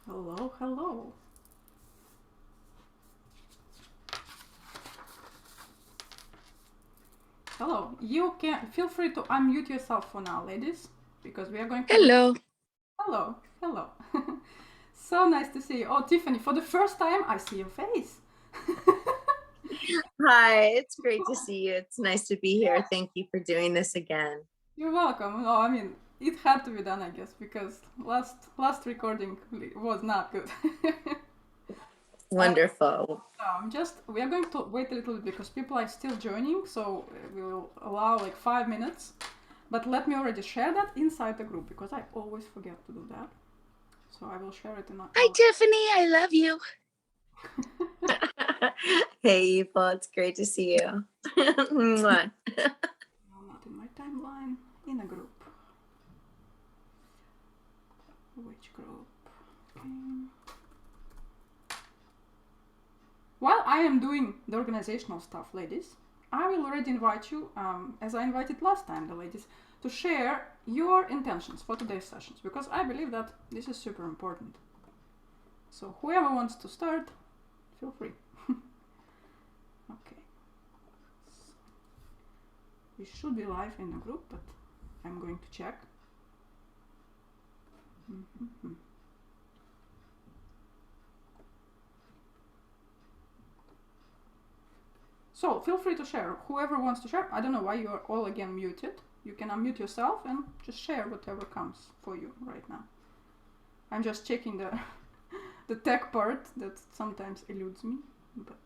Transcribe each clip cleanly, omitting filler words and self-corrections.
Hello, hello. Hello. You can feel free to unmute yourself for now, ladies, because we are going to. Hello. Hello, hello. So nice to see you. Oh, Tiffany, for the first time, I see your face. Hi, it's great to see you. It's nice to be here. Thank you for doing this again. You're welcome. No, I mean, it had to be done, I guess, because last recording was not good. Wonderful. We are going to wait a little bit because people are still joining, so we will allow like 5 minutes. But let me already share that inside the group because I always forget to do that. So I will share it in our... Hi, Tiffany. I love you. Hey, Eva, it's great to see you. Mwah. No, not in my timeline, in a group. Which group? Okay. While I am doing the organizational stuff, ladies, I will already invite you, as I invited last time, the ladies, to share your intentions for today's sessions, because I believe that this is super important. So whoever wants to start, feel free. Okay. So we should be live in the group, but I'm going to check. Mm-hmm. So feel free to share. Whoever wants to share. I don't know why you are all again muted. You can unmute yourself and just share whatever comes for you right now. I'm just checking the the tech part that sometimes eludes me, but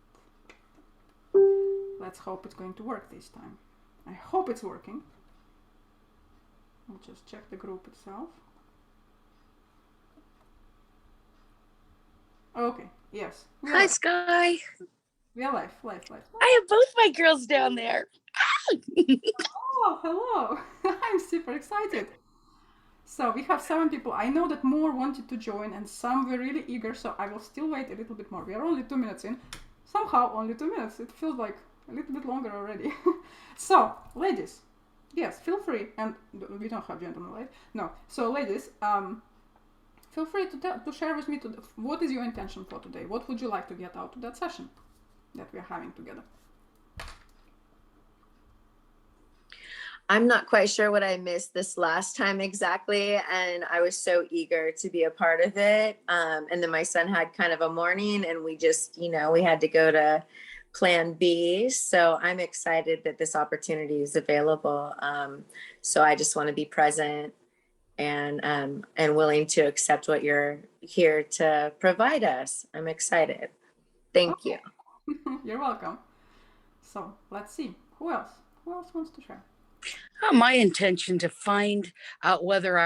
let's hope it's going to work this time. I hope it's working. I'll just check the group itself. Okay, yes. Hi, Sky. We are live. I have both my girls down there. Oh, hello. I'm super excited. So we have 7 people. I know that more wanted to join and some were really eager, so I will still wait a little bit more. We are only 2 minutes in. Somehow only 2 minutes. It feels like a little bit longer already. So, ladies, yes, feel free. And we don't have gentlemen, right? No. So, ladies, feel free to share with me what is your intention for today. What would you like to get out of that session that we are having together? I'm not quite sure what I missed this last time exactly, and I was so eager to be a part of it. And then my son had kind of a morning, and we just, we had to go to plan B. So I'm excited that this opportunity is available. So I just want to be present and willing to accept what you're here to provide us. I'm excited. Thank you. You're welcome. So let's see. Who else wants to share? My intention to find out whether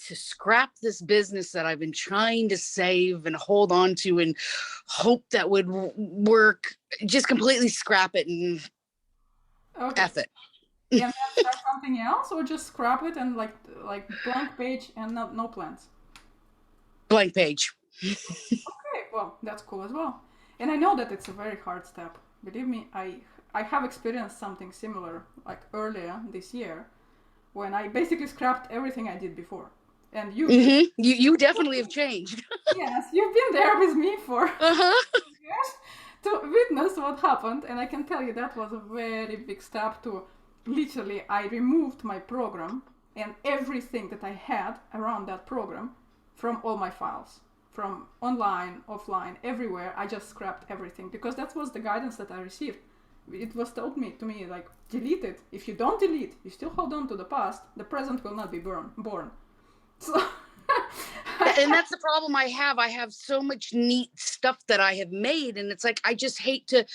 to scrap this business that I've been trying to save and hold on to and hope that would work. Just completely scrap it and F it. And then start something else, or just scrap it and like blank page and no plans? Blank page. Okay, well, that's cool as well. And I know that it's a very hard step. Believe me, I have experienced something similar like earlier this year when I basically scrapped everything I did before. And you definitely have changed. Yes, you've been there with me for years to witness what happened, and I can tell you that was a very big step. To literally, I removed my program and everything that I had around that program from all my files, from online, offline, everywhere. I just scrapped everything because that was the guidance that I received. It was told to me like, delete it. If you don't delete, you still hold on to the past, the present will not be born. So and that's the problem I have. I have so much neat stuff that I have made, and it's like I just hate to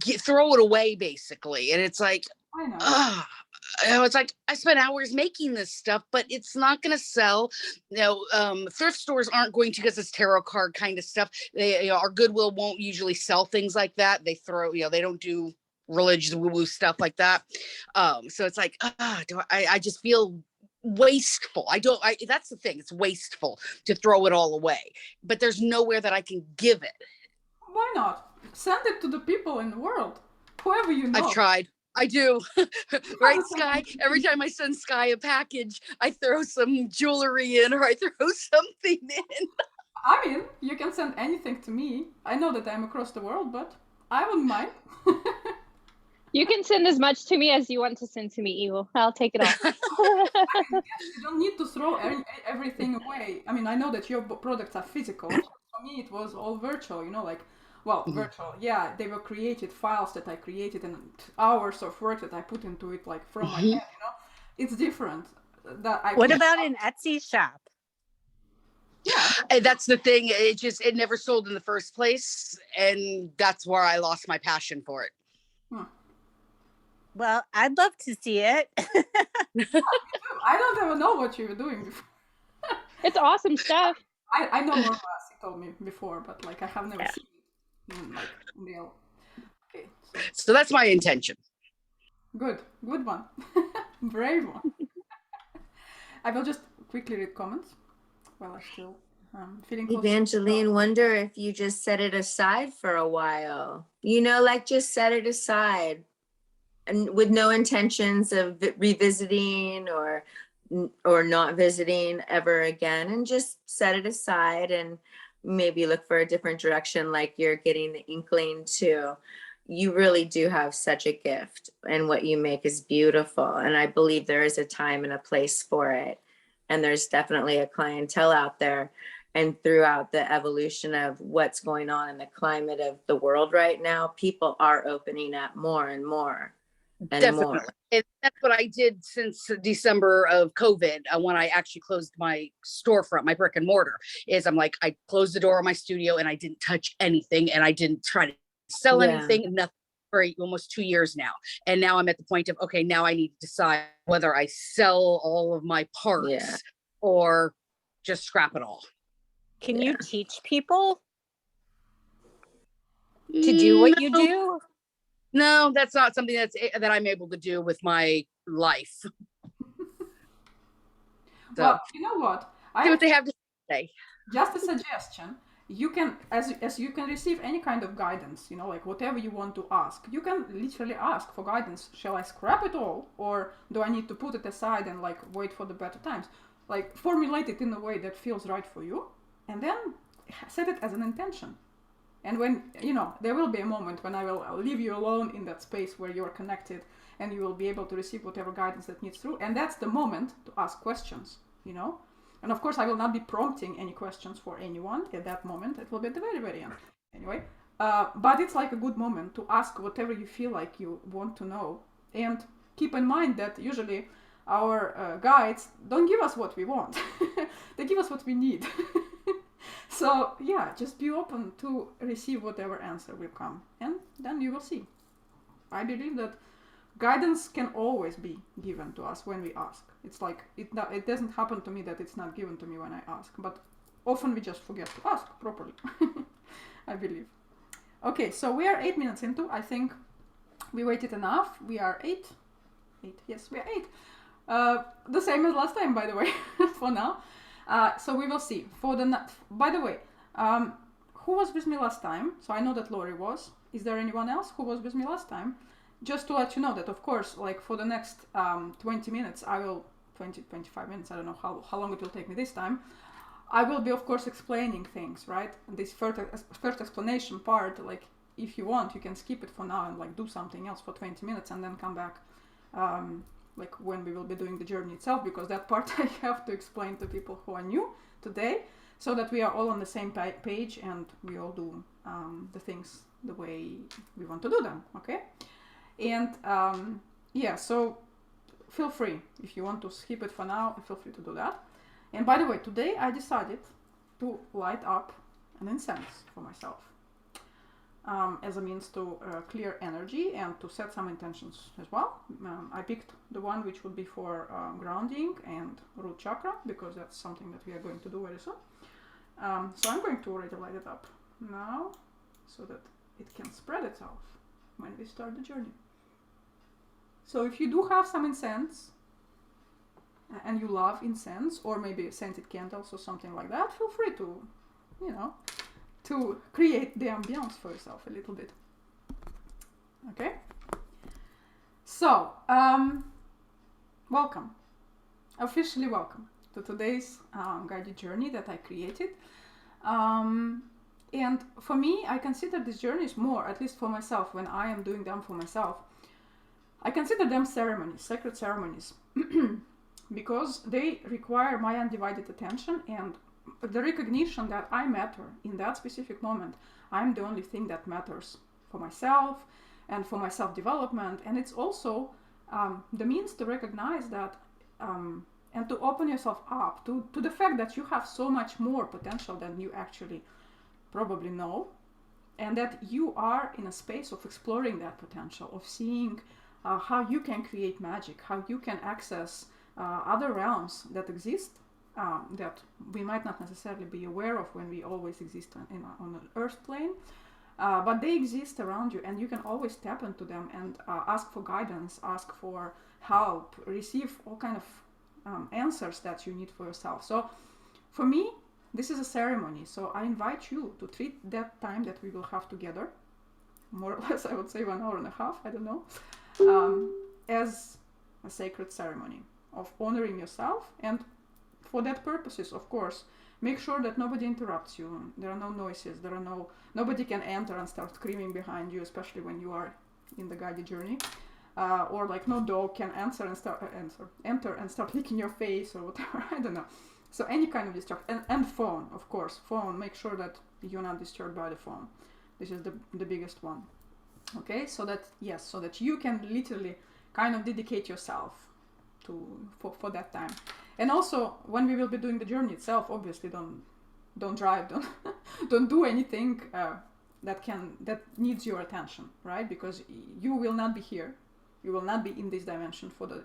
throw it away, basically. And it's like, I know. It's like I spent hours making this stuff, but it's not going to sell. Thrift stores aren't going to, because it's tarot card kind of stuff. Our Goodwill won't usually sell things like that. They throw, they don't do religious woo-woo stuff like that. So it's like, I just feel wasteful. That's the thing. It's wasteful to throw it all away, but there's nowhere that I can give it. Why not? Send it to the people in the world, whoever you know. I've tried. I do. Right, Sky? Every time I send Sky a package, I throw some jewelry in or I throw something in. I mean, you can send anything to me. I know that I'm across the world, but I wouldn't mind. You can send as much to me as you want to send to me, Evil. I'll take it all. You don't need to throw everything away. I mean, I know that your products are physical. For me, it was all virtual, you know, like, well, virtual. Yeah, they were created, files that I created and hours of work that I put into it, like from my head, you know. It's different. What about an Etsy shop? Yeah. And that's the thing. It never sold in the first place. And that's where I lost my passion for it. Well, I'd love to see it. I don't even know what you were doing before. It's awesome stuff. I know more or less, you told me before, but like I have never seen it in like real. Okay. So that's my intention. Good one. Brave one. I will just quickly read comments while I still feeling close. Evangeline, wonder if you just set it aside for a while. You know, like just set it aside. And with no intentions of revisiting or not visiting ever again, and just set it aside and maybe look for a different direction, like you're getting the inkling to. You really do have such a gift, and what you make is beautiful. And I believe there is a time and a place for it. And there's definitely a clientele out there. And throughout the evolution of what's going on in the climate of the world right now, people are opening up more and more. And Definitely. more. And that's what I did since December of COVID, when I actually closed my storefront, my brick and mortar, is I'm like, I closed the door of my studio and I didn't touch anything and I didn't try to sell anything, nothing, for almost 2 years now. And now I'm at the point of, okay, now I need to decide whether I sell all of my parts or just scrap it all. Can you teach people to do what you do? No, that's not something that I'm able to do with my life. So, well, you know what? see what they have to say. Just a suggestion. You can, as you can receive any kind of guidance, you know, like whatever you want to ask, you can literally ask for guidance. Shall I scrap it all, or do I need to put it aside and like wait for the better times? Like formulate it in a way that feels right for you, and then set it as an intention. And when, you know, there will be a moment when I'll leave you alone in that space where you're connected and you will be able to receive whatever guidance that needs through. And that's the moment to ask questions, you know. And of course, I will not be prompting any questions for anyone at that moment. It will be at the very, very end. Anyway, but it's like a good moment to ask whatever you feel like you want to know. And keep in mind that usually our guides don't give us what we want. They give us what we need. So yeah, just be open to receive whatever answer will come, and then you will see. I believe that guidance can always be given to us when we ask. It's like it doesn't happen to me that it's not given to me when I ask, but often we just forget to ask properly. I believe. Okay, so we are 8 minutes into. I think we waited enough. We are 8. Yes, we are 8. The same as last time, by the way. For now. So we will see. By the way, who was with me last time? So I know that Lori was. Is there anyone else who was with me last time? Just to let you know that, of course, like for the next 20 minutes, 25 minutes, I don't know how long it will take me this time. I will be, of course, explaining things, right? This first explanation part, like if you want, you can skip it for now and like do something else for 20 minutes and then come back. Like when we will be doing the journey itself, because that part I have to explain to people who are new today, so that we are all on the same page and we all do the things the way we want to do them, okay? And yeah, so feel free, if you want to skip it for now, feel free to do that. And by the way, today I decided to light up an incense for myself. As a means to clear energy and to set some intentions as well. I picked the one which would be for grounding and root chakra, because that's something that we are going to do very soon. So I'm going to already light it up now so that it can spread itself when we start the journey. So if you do have some incense and you love incense, or maybe scented candles or something like that, feel free to, you know, to create the ambiance for yourself a little bit. Okay? So, welcome, officially welcome to today's guided journey that I created. And for me, I consider these journeys more, at least for myself, when I am doing them for myself, I consider them ceremonies, sacred ceremonies, because they require my undivided attention and the recognition that I matter in that specific moment. I'm the only thing that matters for myself and for my self-development. And it's also the means to recognize that and to open yourself up to the fact that you have so much more potential than you actually probably know, and that you are in a space of exploring that potential, of seeing how you can create magic, how you can access other realms that exist that we might not necessarily be aware of when we always exist on an earth plane, but they exist around you, and you can always tap into them and ask for guidance, ask for help, receive all kind of answers that you need for yourself. So for me, this is a ceremony, so I invite you to treat that time that we will have together, more or less I would say 1.5 hours, I don't know, as a sacred ceremony of honoring yourself. And for that purposes, of course, make sure that nobody interrupts you. There are no noises, nobody can enter and start screaming behind you, especially when you are in the guided journey. Or like no dog can enter and start licking your face or whatever, I don't know. So any kind of distraction, and phone, of course, phone, make sure that you're not disturbed by the phone. This is the biggest one. Okay, so that you can literally kind of dedicate yourself for that time. And also, when we will be doing the journey itself, obviously don't drive, don't do anything that needs your attention, right? Because you will not be here, you will not be in this dimension for the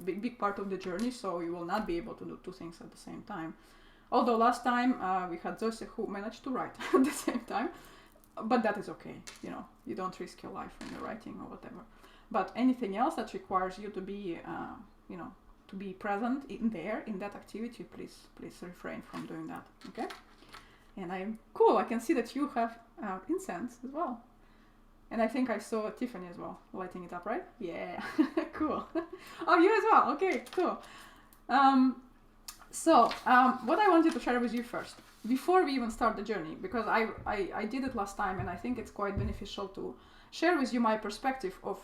big part of the journey, so you will not be able to do two things at the same time. Although last time we had Zose who managed to write at the same time, but that is okay. You don't risk your life when you're writing or whatever. But anything else that requires you to be to be present in that activity, please refrain from doing that. Okay. And I can see that you have incense as well. And I think I saw Tiffany as well lighting it up, right? Yeah, cool. Oh, you as well. Okay, cool. So what I wanted to share with you first, before we even start the journey, because I did it last time, and I think it's quite beneficial to share with you my perspective of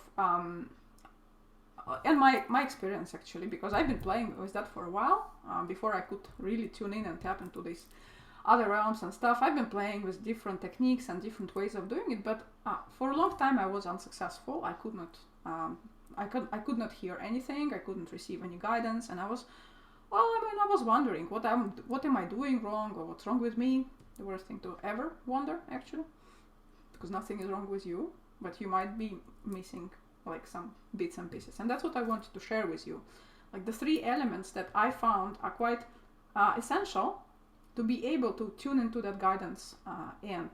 and my experience actually, because I've been playing with that for a while before I could really tune in and tap into these other realms and stuff. I've been playing with different techniques and different ways of doing it, but for a long time I was unsuccessful. I could not hear anything. I couldn't receive any guidance, and I was wondering what am I doing wrong, or what's wrong with me. The worst thing to ever wonder, actually, because nothing is wrong with you, but you might be missing like some bits and pieces. And that's what I wanted to share with you, like the 3 elements that I found are quite essential to be able to tune into that guidance and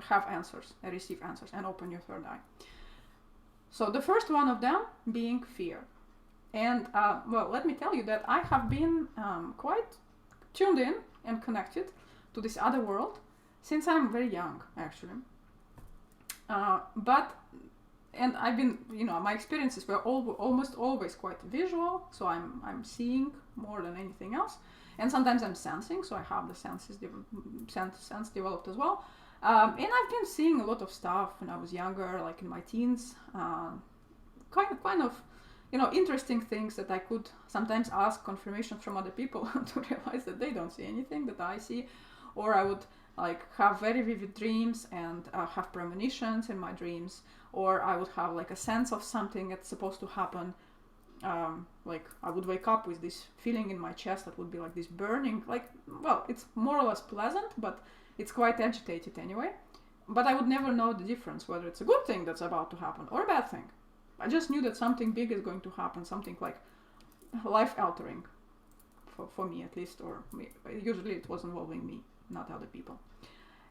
have answers and receive answers and open your third eye. So the first one of them being fear. And let me tell you that I have been quite tuned in and connected to this other world since I'm very young, actually. And I've been, my experiences were almost always quite visual, so I'm seeing more than anything else. And sometimes I'm sensing, so I have the sense developed as well. And I've been seeing a lot of stuff when I was younger, like in my teens, kind of, interesting things that I could sometimes ask confirmation from other people to realize that they don't see anything that I see. Or I would have very vivid dreams and have premonitions in my dreams, or I would have a sense of something that's supposed to happen. I would wake up with this feeling in my chest that would be like this burning, it's more or less pleasant, but it's quite agitated anyway. But I would never know the difference, whether it's a good thing that's about to happen or a bad thing. I just knew that something big is going to happen, something like life-altering, for me at least, or usually it was involving me, not other people.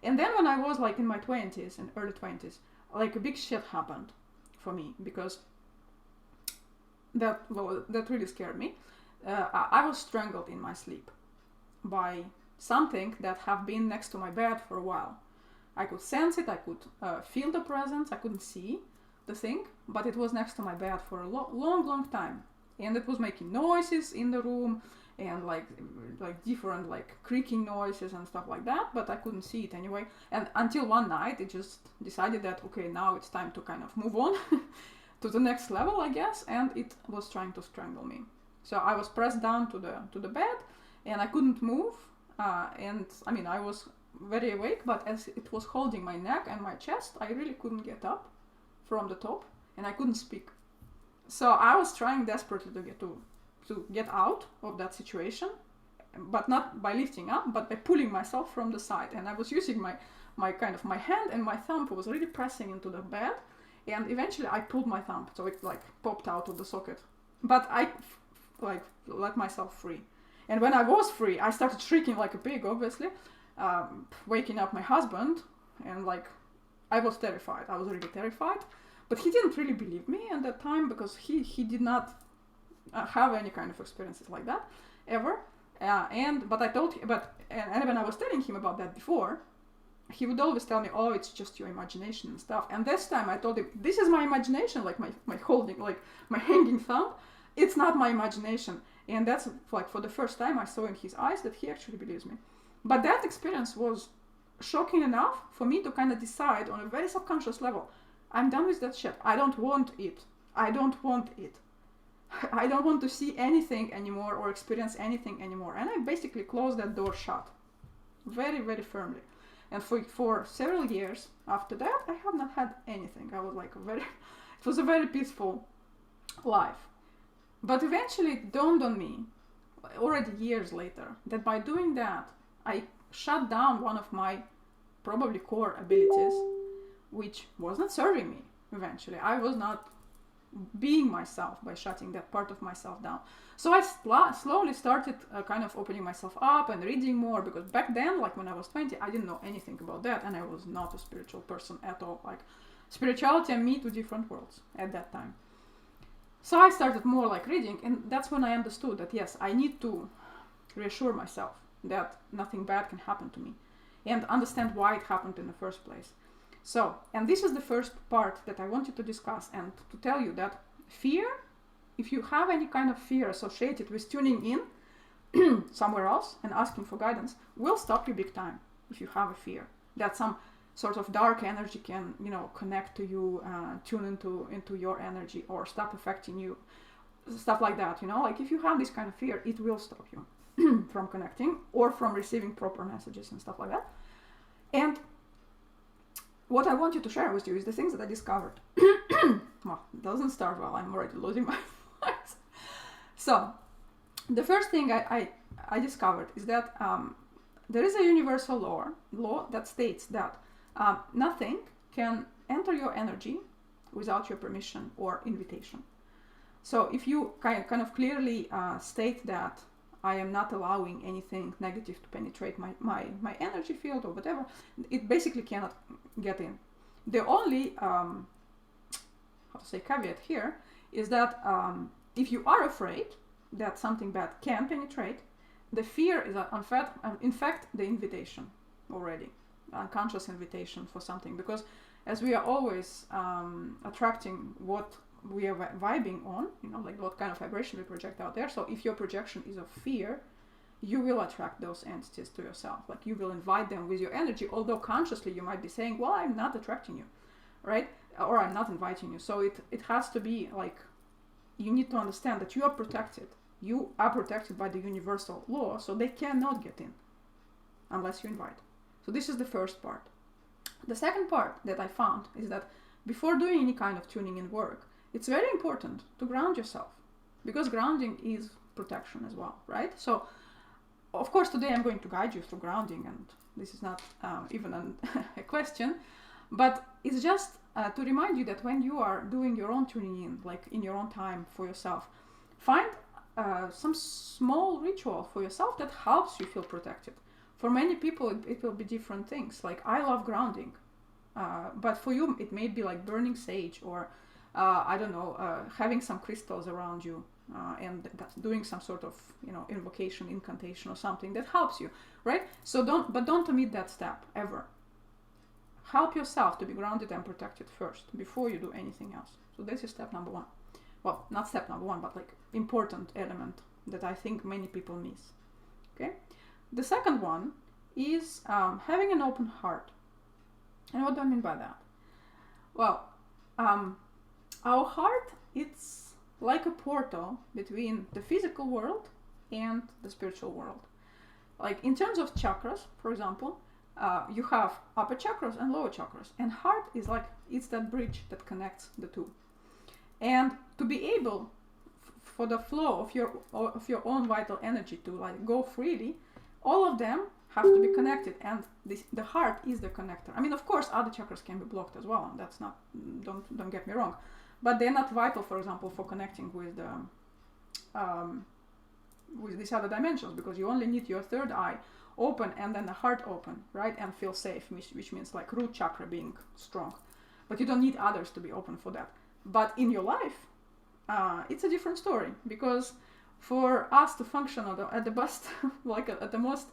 And then when I was in my 20s and early 20s, a big shit happened for me, because that really scared me. I was strangled in my sleep by something that have been next to my bed for a while. I could sense it, I could feel the presence, I couldn't see the thing, but it was next to my bed for a long time, and it was making noises in the room, and like different like creaking noises and stuff like that, but I couldn't see it anyway. And until one night it just decided that okay, now it's time to kind of move on to the next level, I guess, and it was trying to strangle me. So I was pressed down to the bed, and I couldn't move, and I mean I was very awake, but as it was holding my neck and my chest, I really couldn't get up from the top, and I couldn't speak. So I was trying desperately to get out of that situation, but not by lifting up, but by pulling myself from the side. And I was using my kind of my hand, and my thumb was really pressing into the bed, and eventually I pulled my thumb, so it like popped out of the socket. But I like let myself free. And when I was free, I started shrieking like a pig, obviously, waking up my husband, and like I was terrified. I was really terrified, but he didn't really believe me at that time, because he did not have any kind of experiences like that ever. But I told him, and when I was telling him about that before, he would always tell me, oh, it's just your imagination and stuff. And this time I told him, this is my imagination, like my holding, like my hanging thumb. It's not my imagination. And that's like for the first time I saw in his eyes that he actually believes me. But that experience was shocking enough for me to kind of decide on a very subconscious level, I'm done with that shit. I don't want it. I don't want it. I don't want to see anything anymore or experience anything anymore. And I basically closed that door shut very, very firmly. And for several years after that, I have not had anything. I was like it was a very peaceful life. But eventually it dawned on me, already years later, that by doing that, I shut down one of my probably core abilities, which was not serving me eventually. I was not being myself by shutting that part of myself down. So I slowly started kind of opening myself up and reading more, because back then, like when I was 20, I didn't know anything about that, and I was not a spiritual person at all. Like spirituality and me, two different worlds at that time. So I started more like reading, and that's when I understood that yes, I need to reassure myself that nothing bad can happen to me, and understand why it happened in the first place. So, and this is the first part that I wanted to discuss, and to tell you that fear, if you have any kind of fear associated with tuning in somewhere else and asking for guidance, will stop you big time. If you have a fear that some sort of dark energy can, connect to you, tune into your energy, or stop affecting you, stuff like that, like if you have this kind of fear, it will stop you from connecting or from receiving proper messages and stuff like that. And what I want you to share with you is the things that I discovered. Well, it doesn't start well. I'm already losing my voice. So, the first thing I discovered is that there is a universal law that states that nothing can enter your energy without your permission or invitation. So, if you kind of clearly state that I am not allowing anything negative to penetrate my energy field or whatever, it basically cannot get in. The only caveat here is that if you are afraid that something bad can penetrate, the fear is in fact the invitation already, unconscious invitation for something, because as we are always attracting what we are vibing on, like what kind of vibration we project out there. So if your projection is of fear, you will attract those entities to yourself. Like you will invite them with your energy, although consciously you might be saying, well, I'm not attracting you, right? Or I'm not inviting you. So it has to be like, you need to understand that you are protected. You are protected by the universal law, so they cannot get in unless you invite. So this is the first part. The second part that I found is that before doing any kind of tuning in work, it's very important to ground yourself, because grounding is protection as well, right? So, of course, today I'm going to guide you through grounding, and this is not even a question, but it's just to remind you that when you are doing your own tuning in, like in your own time for yourself, find some small ritual for yourself that helps you feel protected. For many people, it will be different things. Like I love grounding, but for you, it may be like burning sage, or I don't know, having some crystals around you, and doing some sort of, invocation, incantation or something that helps you, right? So don't omit that step ever. help yourself to be grounded and protected first before you do anything else. So this is step number one. Well, not step number one, but like important element that I think many people miss. Okay. The second one is having an open heart. And what do I mean by that? Well, our heart, it's like a portal between the physical world and the spiritual world. Like in terms of chakras, for example, you have upper chakras and lower chakras, and heart is like, it's that bridge that connects the two. And to be able for the flow of your own vital energy to like go freely, all of them have to be connected, and the heart is the connector. I mean, of course, other chakras can be blocked as well, and that's not, don't get me wrong, but they're not vital, for example, for connecting with these other dimensions, because you only need your third eye open and then the heart open, right, and feel safe, which means like root chakra being strong, but you don't need others to be open for that. But in your life, it's a different story, because for us to function at the best, like at the most,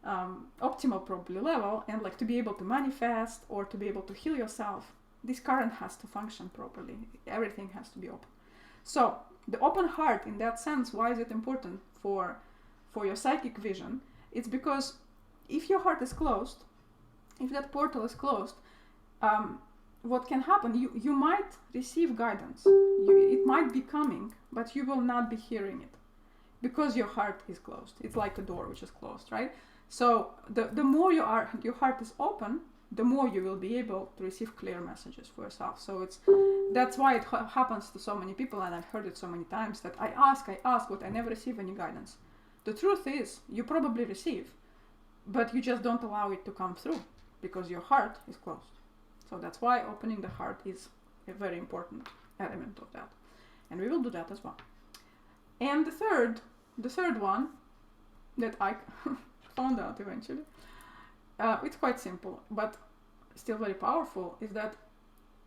optimal probably level, and like to be able to manifest or to be able to heal yourself, this current has to function properly. Everything has to be open. So the open heart, in that sense, why is it important for your psychic vision? It's because if your heart is closed, if that portal is closed, what can happen, you might receive guidance, it might be coming, but you will not be hearing it because your heart is closed. It's like a door which is closed, right? So the more your heart is open, the more you will be able to receive clear messages for yourself. So that's why it happens to so many people, and I've heard it so many times, that I ask, but I never receive any guidance. The truth is, you probably receive, but you just don't allow it to come through because your heart is closed. So that's why opening the heart is a very important element of that. And we will do that as well. And the third one that I found out eventually, it's quite simple, but still very powerful, is that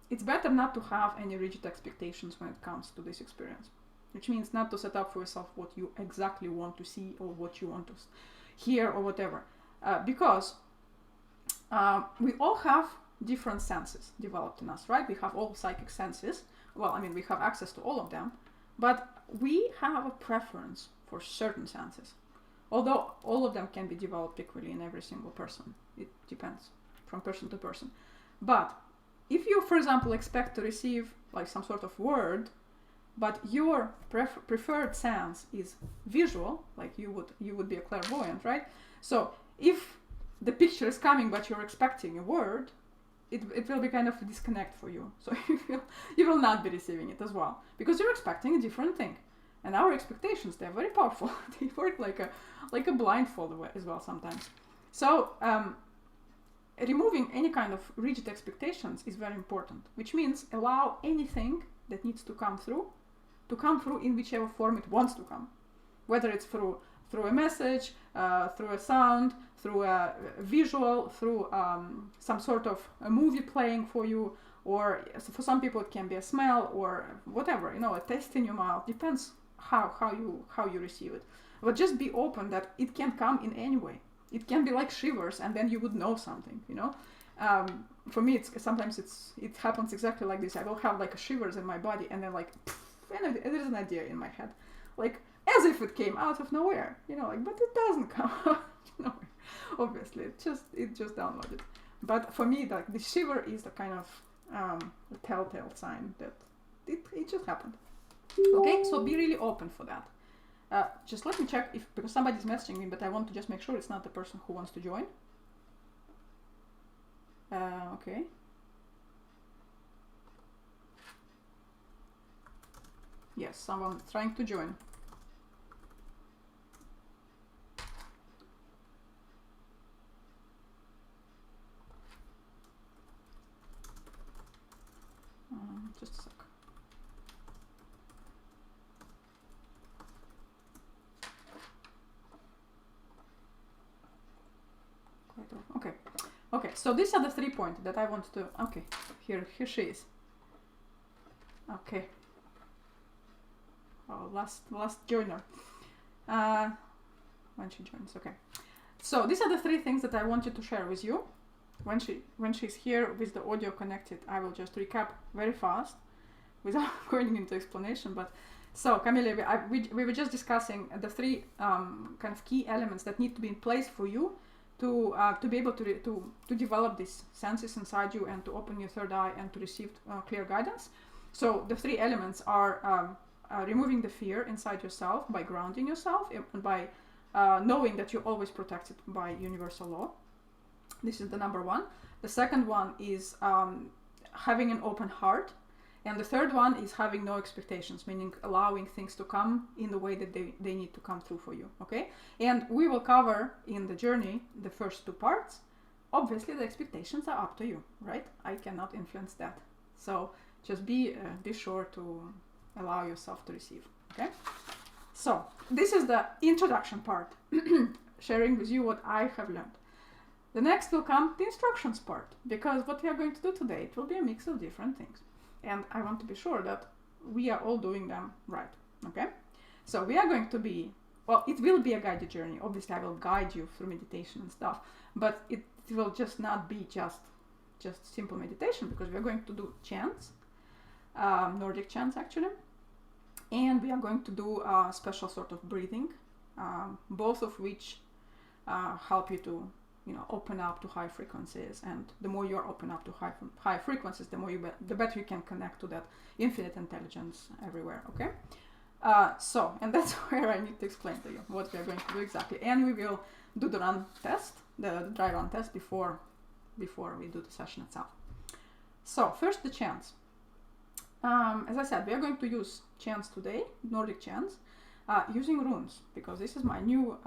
it's better not to have any rigid expectations when it comes to this experience. Which means not to set up for yourself what you exactly want to see or what you want to hear or whatever. Because we all have different senses developed in us, right? We have all psychic senses. Well, I mean, we have access to all of them, but we have a preference for certain senses. Although all of them can be developed equally in every single person. It depends from person to person. But if you, for example, expect to receive like some sort of word, but your preferred sense is visual, like you would be a clairvoyant, right? So if the picture is coming but you're expecting a word, it will be kind of a disconnect for you. So you will not be receiving it as well, because you're expecting a different thing. And our expectations, they're very powerful. They work like a blindfold as well sometimes. So removing any kind of rigid expectations is very important, which means allow anything that needs to come through in whichever form it wants to come, whether it's through a message, through a sound, through a visual, through some sort of a movie playing for you, or for some people it can be a smell or whatever, a taste in your mouth. Depends how you receive it. But just be open that it can come in any way. It can be like shivers, and then you would know something. For me, it happens exactly like this. I will have like a shivers in my body, and then like, and there's an idea in my head, like as if it came out of nowhere, but it doesn't come out of nowhere. Obviously, it just downloaded. But for me, like the shiver is the kind of a telltale sign that it just happened. Okay, so be really open for that. Just let me check because somebody's messaging me, but I want to just make sure it's not the person who wants to join. Okay. Yes, someone trying to join. Just a sec. Okay, so these are the 3 points that I want to, okay, here she is. Okay. Oh, last joiner. When she joins, okay. So these are the 3 things that I wanted to share with you. when she's here with the audio connected, I will just recap very fast without going into explanation. But so Camille, we were just discussing the three kind of key elements that need to be in place for you to be able to develop these senses inside you and to open your third eye and to receive clear guidance. So the three elements are removing the fear inside yourself by grounding yourself and by knowing that you're always protected by universal law. This is the number one. The second one is having an open heart. And the third one is having no expectations, meaning allowing things to come in the way that they need to come through for you, okay? And we will cover in the journey the first two parts. Obviously, the expectations are up to you, right? I cannot influence that. So just be sure to allow yourself to receive, okay? So this is the introduction part, sharing with you what I have learned. The next will come the instructions part, because what we are going to do today, it will be a mix of different things. And I want to be sure that we are all doing them right, okay? So we are going to be, well, it will be a guided journey. Obviously, I will guide you through meditation and stuff, but it will just not be just simple meditation, because we are going to do chants, Nordic chants actually, and we are going to do a special sort of breathing, both of which help you to open up to high frequencies, and the more you are open up to high frequencies, the better you can connect to that infinite intelligence everywhere, okay? And that's where I need to explain to you what we are going to do exactly. And we will do the run test, the dry run test before we do the session itself. So first the chants. As I said, we are going to use chants today, Nordic chants, using runes, because this is my new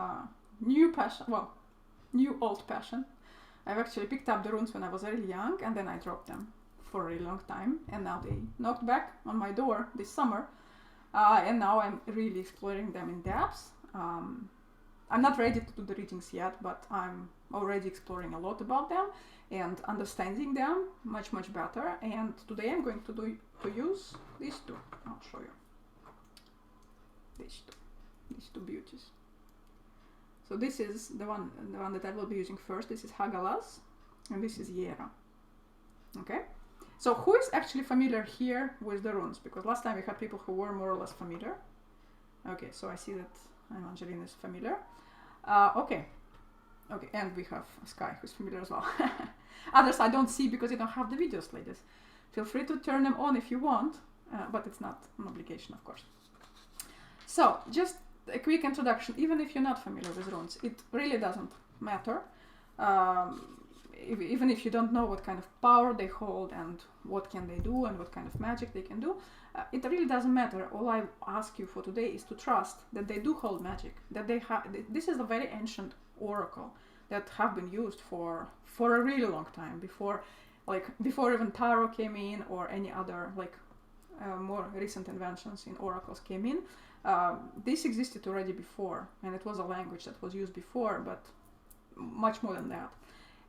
passion, well, new old passion. I've actually picked up the runes when I was really young, and then I dropped them for a really long time, and now they knocked back on my door this summer, and now I'm really exploring them in depth. I'm not ready to do the readings yet, but I'm already exploring a lot about them and understanding them much better. And today I'm going to use these two. I'll show you these two beauties. So this is the one that I will be using first. This is Hagalas, and this is Yera. Okay? So who is actually familiar here with the runes? Because last time we had people who were more or less familiar. Okay, so I see that Angeline is familiar. Okay, and we have Sky who's familiar as well. Others I don't see because I don't have the videos like this. Feel free to turn them on if you want, but it's not an obligation, of course. So just a quick introduction. Even if you're not familiar with runes, it really doesn't matter. Even if you don't know what kind of power they hold and what can they do and what kind of magic they can do, it really doesn't matter. All I ask you for today is to trust that they do hold magic, that they have. This is a very ancient oracle that have been used for a really long time, before even tarot came in or any other more recent inventions in oracles came in. This existed already before, and it was a language that was used before, but much more than that.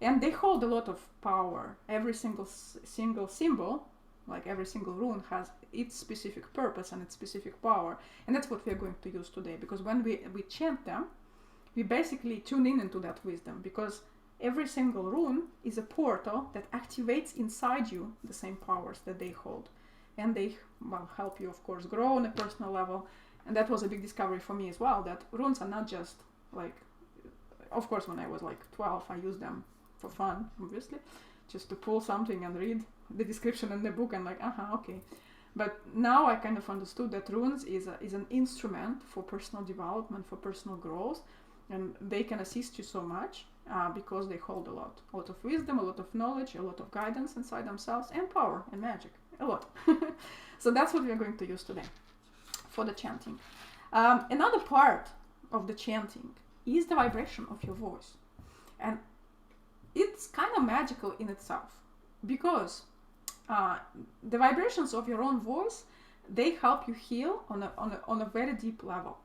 And they hold a lot of power. Every single symbol, like every single rune, has its specific purpose and its specific power. And that's what we are going to use today, because when we chant them, we basically tune into that wisdom, because every single rune is a portal that activates inside you the same powers that they hold. And they help you, of course, grow on a personal level. And that was a big discovery for me as well, that runes are not just of course, when I was 12, I used them for fun, obviously, just to pull something and read the description in the book and okay. But now I kind of understood that runes is an instrument for personal development, for personal growth, and they can assist you so much because they hold a lot of wisdom, a lot of knowledge, a lot of guidance inside themselves, and power and magic, a lot. So that's what we are going to use today for the chanting. Another part of the chanting is the vibration of your voice, and it's kind of magical in itself, because the vibrations of your own voice, they help you heal on a very deep level.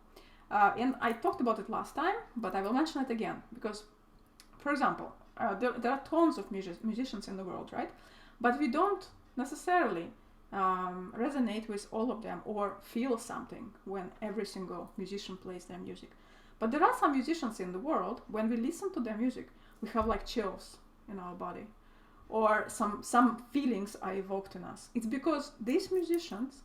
And I talked about it last time, but I will mention it again, because, for example, there are tons of musicians in the world, right? But we don't necessarily resonate with all of them or feel something when every single musician plays their music. But there are some musicians in the world, when we listen to their music, we have chills. in our body, or some feelings are evoked in us. It's because these musicians,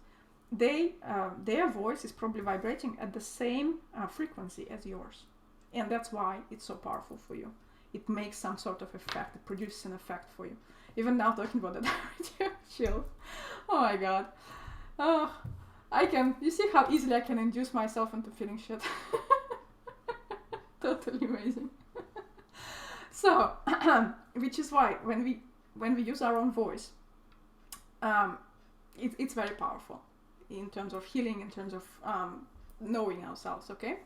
their voice is probably vibrating at the same frequency as yours, and that's why it's so powerful for you. It makes some sort of effect. It produces an effect for you. Even now talking about that, I chill. Oh my god. Oh, you see how easily I can induce myself into feeling shit. Totally amazing. So, which is why when we use our own voice, it's very powerful in terms of healing, in terms of knowing ourselves, okay?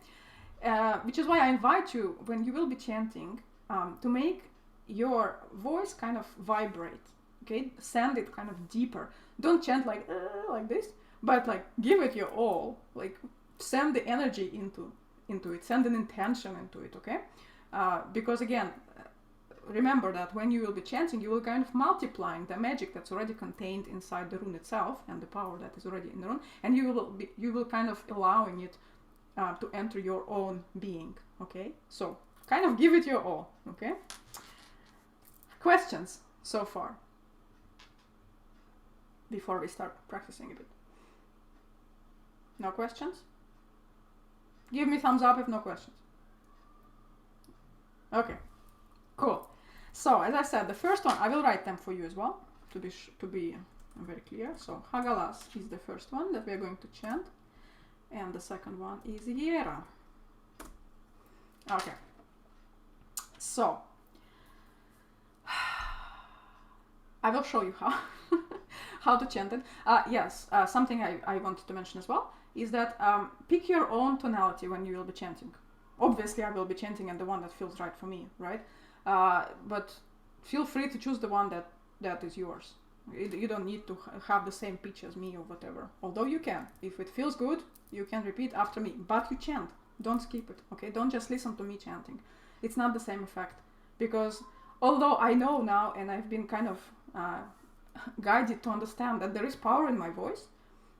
Which is why I invite you, when you will be chanting, to make your voice kind of vibrate, okay? Send it kind of deeper. Don't chant like this, but like give it your all. Like send the energy into it. Send an intention into it, okay? Because again, remember that when you will be chanting, you will kind of multiplying the magic that's already contained inside the rune itself and the power that is already in the rune, and you will kind of allowing it to enter your own being, okay? So kind of give it your all, okay? Questions so far before we start practicing a bit? No questions? Give me thumbs up if no questions. Okay, cool. So as I said, the first one I will write them for you as well to be very clear. So Hagalas is the first one that we are going to chant, and the second one is Yera. Okay. So I will show you how to chant it. Yes, something I wanted to mention as well is that pick your own tonality when you will be chanting. Obviously, I will be chanting and the one that feels right for me, right? But feel free to choose the one that is yours. You don't need to have the same pitch as me or whatever. Although you can. If it feels good, you can repeat after me. But you chant. Don't skip it, okay? Don't just listen to me chanting. It's not the same effect. Because although I know now and I've been kind of guided to understand that there is power in my voice,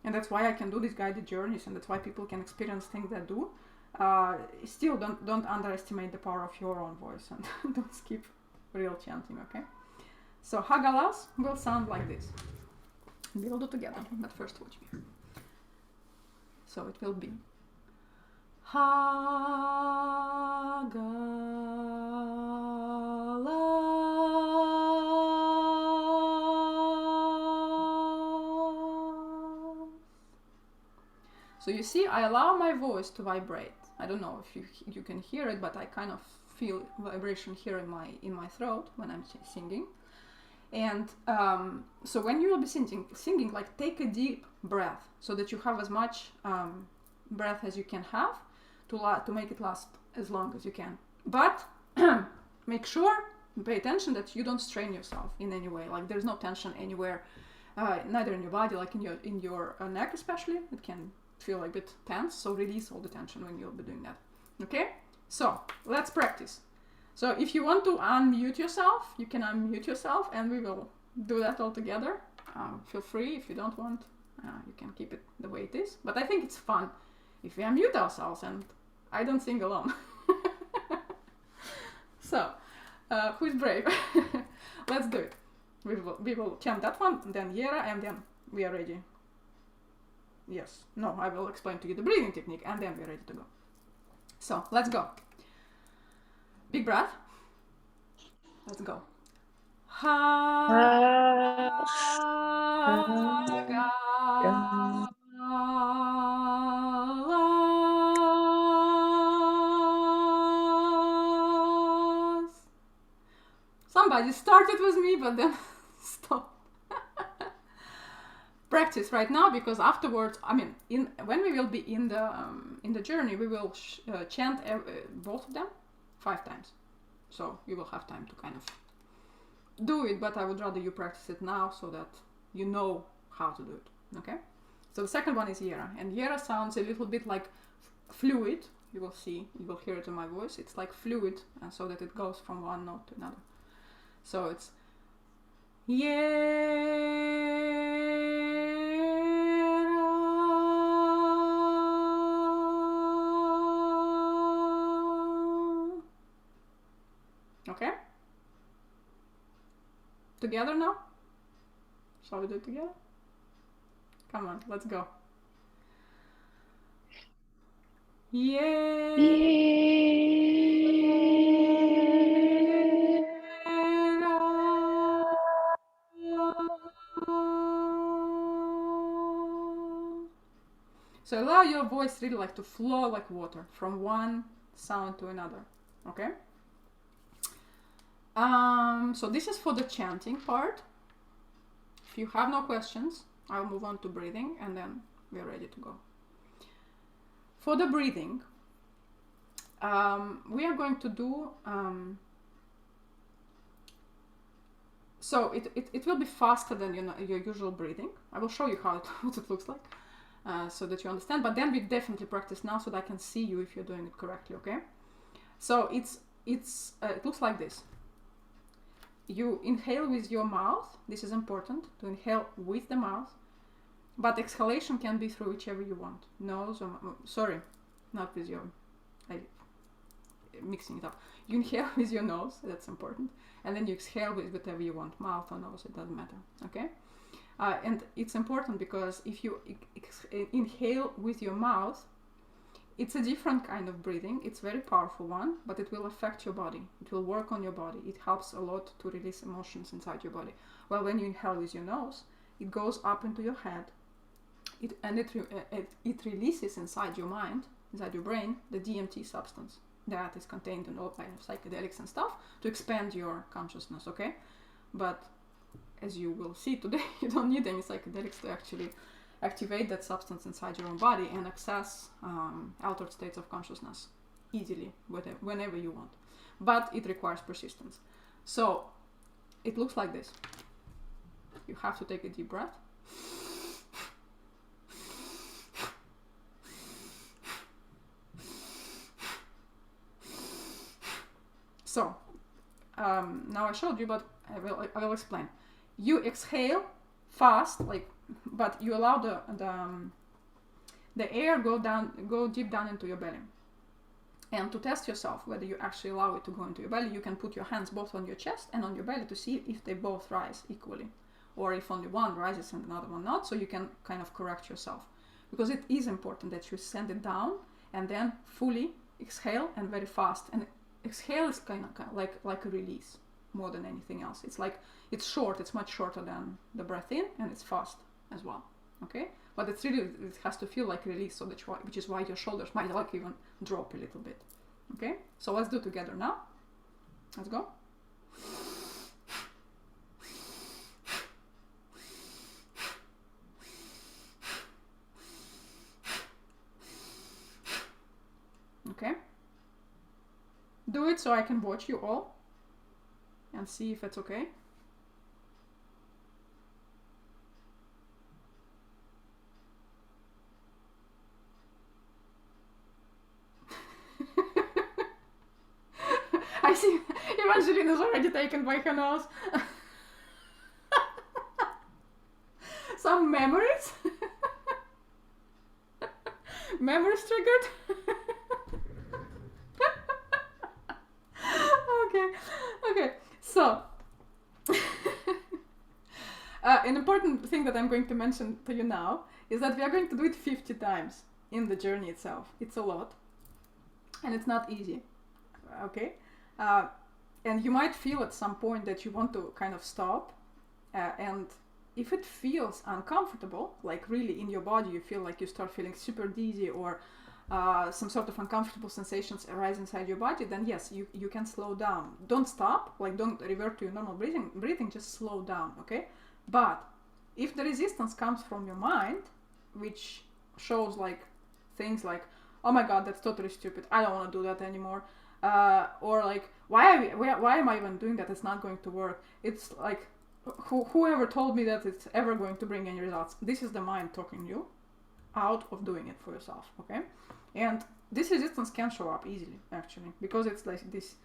and that's why I can do these guided journeys, and that's why people can experience things that do, still don't underestimate the power of your own voice, and don't skip real chanting, okay? So Hagalas will sound like this. We'll do together, but first watch me. So it will be So you see, I allow my voice to vibrate. I don't know if you can hear it, but I kind of feel vibration here in my throat when I'm singing. And so when you will be singing, like take a deep breath so that you have as much breath as you can have to make it last as long as you can. But make sure, pay attention that you don't strain yourself in any way. Like there's no tension anywhere, neither in your body, like in your neck especially. It can feel like a bit tense, so release all the tension when you'll be doing that. Okay? So let's practice. So if you want to unmute yourself, you can unmute yourself and we will do that all together. Feel free. If you don't want, you can keep it the way it is. But I think it's fun if we unmute ourselves and I don't sing alone. So, who's brave? Let's do it. We will chant that one, then Yera, and then we are ready. Yes. No, I will explain to you the breathing technique and then we're ready to go. So, let's go. Big breath. Let's go. Somebody started with me, but then stopped. Practice right now, because afterwards, I mean, when we will be in the journey, we will chant both of them 5 times. So you will have time to kind of do it, but I would rather you practice it now so that you know how to do it. Okay? So the second one is Yera, and Yera sounds a little bit like fluid. You will see, you will hear it in my voice. It's like fluid, and so that it goes from one note to another. So it's Okay? together now? Shall we do it together? Come on, let's go. So allow your voice really like to flow like water from one sound to another. Okay? So this is for the chanting part. If you have no questions, I'll move on to breathing and then we're ready to go. For the breathing, we are going to do, so it will be faster than your usual breathing. I will show you what it looks like so that you understand, but then we definitely practice now so that I can see you if you're doing it correctly, okay? So it looks like this. You inhale with your mouth. This is important, to inhale with the mouth, but exhalation can be through whichever you want. Nose or, sorry, not with your, mixing it up. You inhale with your nose, that's important, and then you exhale with whatever you want, mouth or nose, it doesn't matter, okay? And it's important because if you inhale with your mouth, it's a different kind of breathing. It's a very powerful one, but it will affect your body. It will work on your body. It helps a lot to release emotions inside your body. Well, when you inhale with your nose, it goes up into your head, it releases inside your mind, inside your brain, the DMT substance that is contained in all kind of psychedelics and stuff to expand your consciousness, okay? But as you will see today, you don't need any psychedelics to actually activate that substance inside your own body and access altered states of consciousness easily, whenever you want. But it requires persistence. So it looks like this. You have to take a deep breath. So now I showed you, but I will explain. You exhale fast, but you allow the air go deep down into your belly. And to test yourself whether you actually allow it to go into your belly, you can put your hands both on your chest and on your belly to see if they both rise equally, or if only one rises and another one not. So you can kind of correct yourself, because it is important that you send it down and then fully exhale and very fast. And exhale is kind of like a release more than anything else. It's short, it's much shorter than the breath in, and it's fast as well, okay? But it has to feel like release, so which is why your shoulders might even drop a little bit, okay? So let's do it together now. Let's go. Okay? Do it so I can watch you all and see if it's okay. I see Evangeline is already taken by her nose. Some memories? Memories triggered? Okay, so an important thing that I'm going to mention to you now is that we are going to do it 50 times in the journey itself. It's a lot, and it's not easy, okay? And you might feel at some point that you want to kind of stop, and if it feels uncomfortable, like really in your body you feel like you start feeling super dizzy, or some sort of uncomfortable sensations arise inside your body, then yes, you can slow down. Don't stop, don't revert to your normal breathing, just slow down, okay? But if the resistance comes from your mind, which shows things like, oh my god, that's totally stupid, I don't want to do that anymore, or why am I even doing that, it's not going to work, it's like, whoever told me that it's ever going to bring any results? This is the mind talking you out of doing it for yourself, okay? And this resistance can show up easily, actually, because it's like this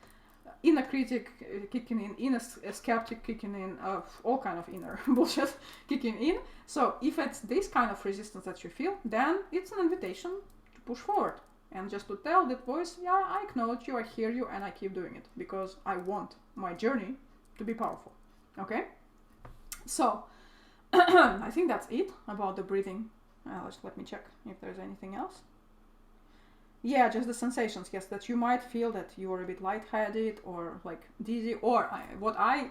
inner critic kicking in, inner skeptic kicking in, all kind of inner bullshit kicking in. So if it's this kind of resistance that you feel, then it's an invitation to push forward and just to tell that voice, yeah, I acknowledge you, I hear you, and I keep doing it because I want my journey to be powerful, okay? So I think that's it about the breathing. Let me check if there's anything else. Yeah, just the sensations. Yes, that you might feel that you are a bit lightheaded or like dizzy, or what I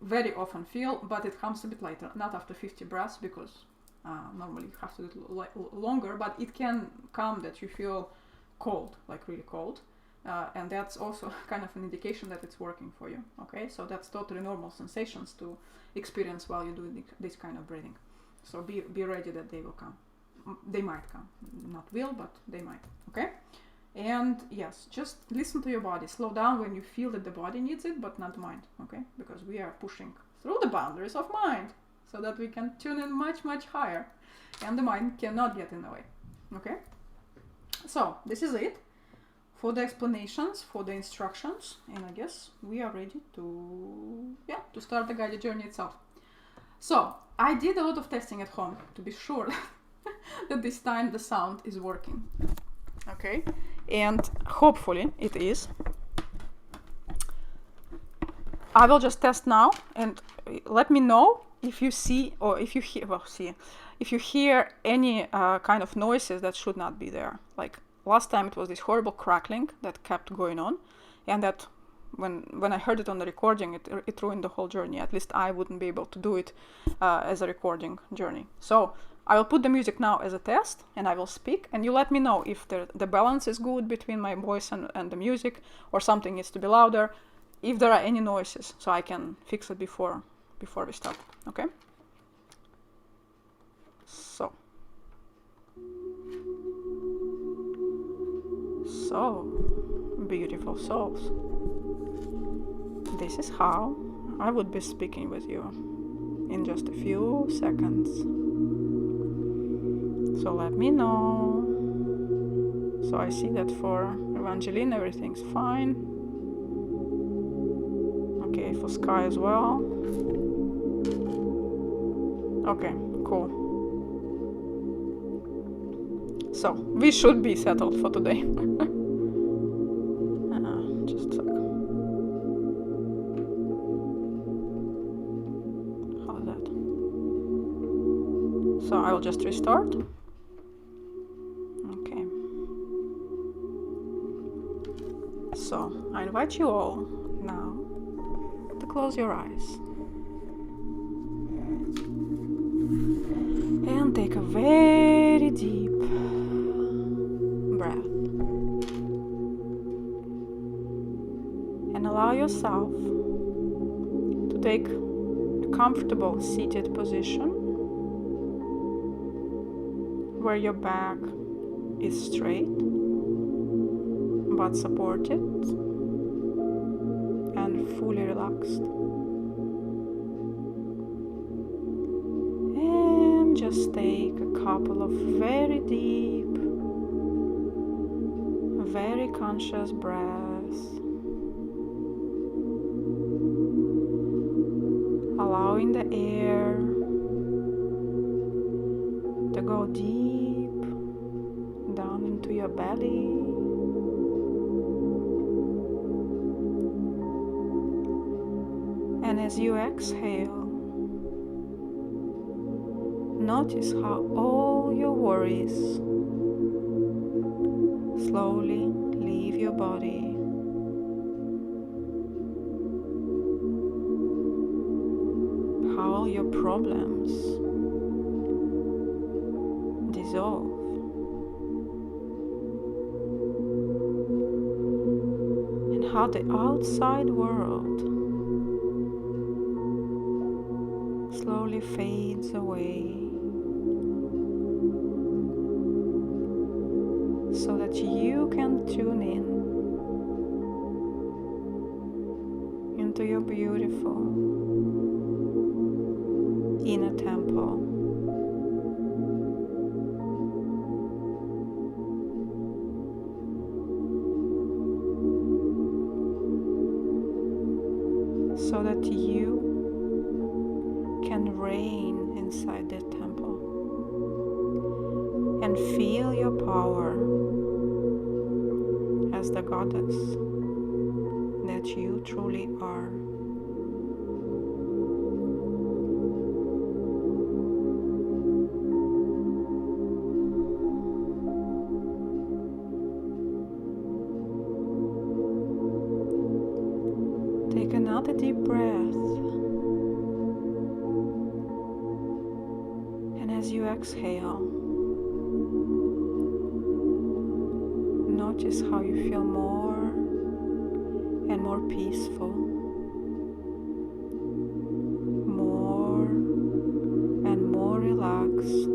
very often feel, but it comes a bit later, not after 50 breaths, because normally you have to do it longer, but it can come that you feel cold, like really cold. And that's also kind of an indication that it's working for you. Okay, so that's totally normal sensations to experience while you're doing this kind of breathing. So be ready that they will come. They might come, not will, but they might. Okay, and yes, just listen to your body. Slow down when you feel that the body needs it, but not the mind. Okay, because we are pushing through the boundaries of mind so that we can tune in much higher, and the mind cannot get in the way. Okay, so this is it for the explanations, for the instructions, and I guess we are ready to start the guided journey itself. So I did a lot of testing at home to be sure that this time the sound is working. Okay, and hopefully it is. I will just test now, and let me know if you see or if you hear. Well, see if you hear any kind of noises that should not be there. Like last time, it was this horrible crackling that kept going on, and that when I heard it on the recording, it ruined the whole journey. At least I wouldn't be able to do it as a recording journey. So I will put the music now as a test, and I will speak, and you let me know if the balance is good between my voice and the music, or something needs to be louder, if there are any noises, so I can fix it before we start. Okay? So beautiful souls, this is how I would be speaking with you in just a few seconds. So let me know. So I see that for Evangeline everything's fine. Okay, for Sky as well. Okay, cool. So we should be settled for today. Just a sec. How's that? So I will just restart. Okay. So I invite you all now to close your eyes and take a very deep breath. And allow yourself to take a comfortable seated position where your back is straight but supported and fully relaxed. And just take a couple of very deep, very conscious breaths, allowing the air to go deep down into your belly. And as you exhale, notice how all your worries slowly leave your body. How all your problems dissolve. And how the outside world slowly fades away, so that you can tune in into your beautiful inner temple. So that you can reign inside that temple and feel your power as the goddess that you truly are. Another deep breath. And as you exhale, notice how you feel more and more peaceful, more and more relaxed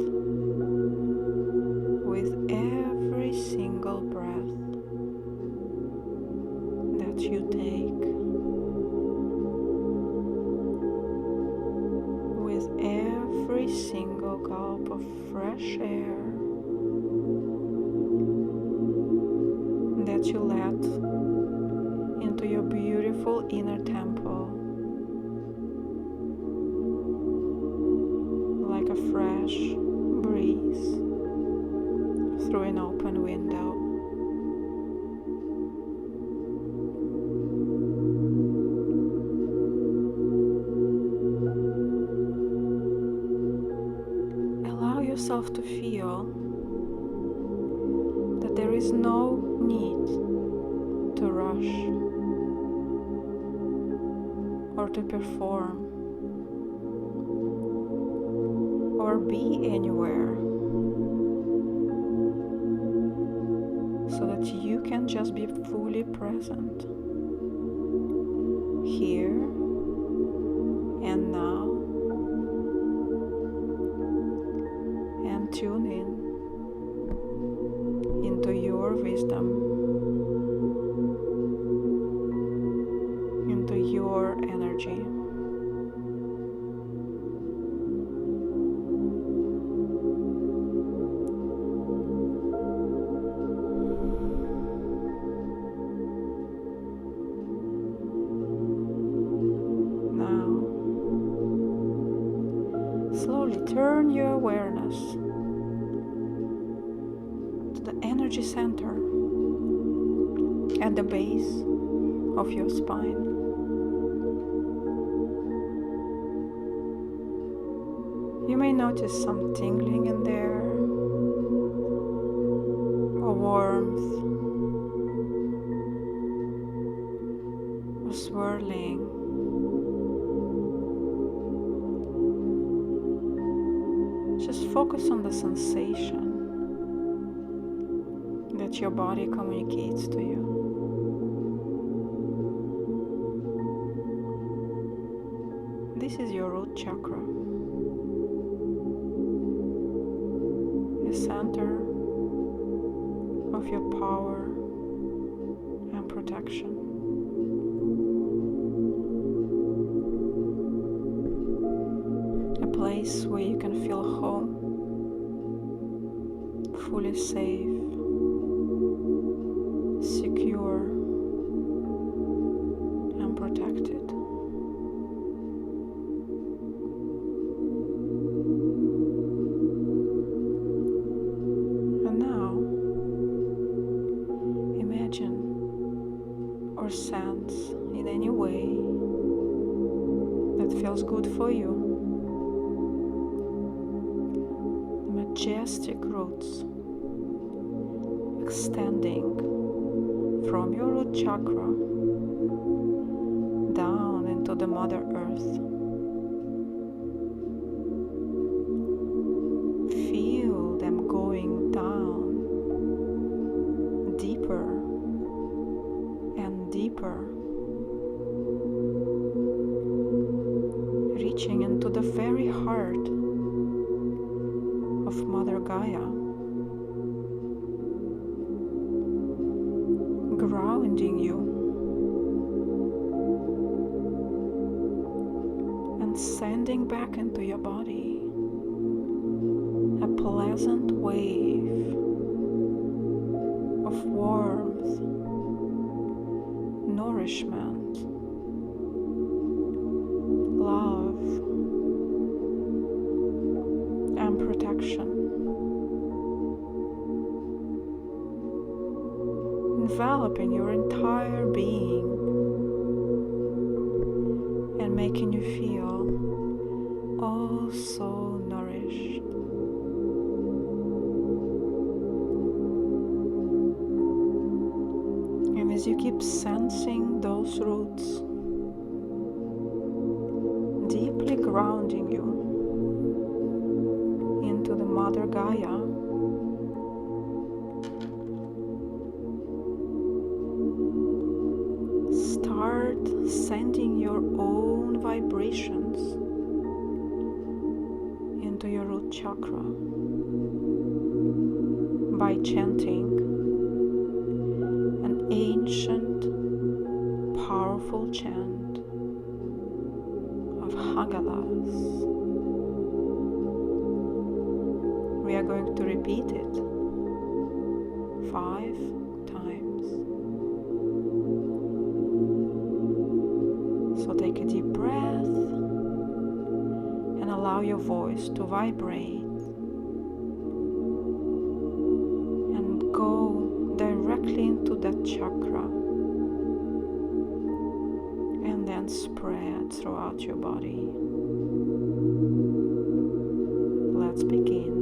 with every single breath that you take, with every single gulp of fresh air that you let into your beautiful inner temple, like a fresh breeze through an open window. Allow yourself to feel that there is no need to rush or to perform or be anywhere, so that you can just be fully present here and now, and tune in into your wisdom, into your energy. Now, slowly turn your awareness to the energy center at the base of your spine. You may notice some tingling in there, or warmth, or swirling. Just focus on the sensation that your body communicates to you. This is your root chakra, the center of your power and protection. A place where you can feel home, fully safe, secure, and protected. And now, imagine or sense in any way that feels good for you the majestic roots extending from your root chakra down into the Mother Earth. Feel them going down deeper and deeper, reaching into the very heart of Mother Gaia, grounding you and sending back into your body a pleasant wave of warmth, nourishment, love, and protection, enveloping your entire being and making you feel oh so nourished. And as you keep sensing those roots grounding you into the Mother Gaia. Start sending your own vibrations into your root chakra by chanting an ancient, powerful chant of Hagalas. We are going to repeat it 5 times. So take a deep breath and allow your voice to vibrate and go directly into that chakra and then spread throughout your body. Let's begin.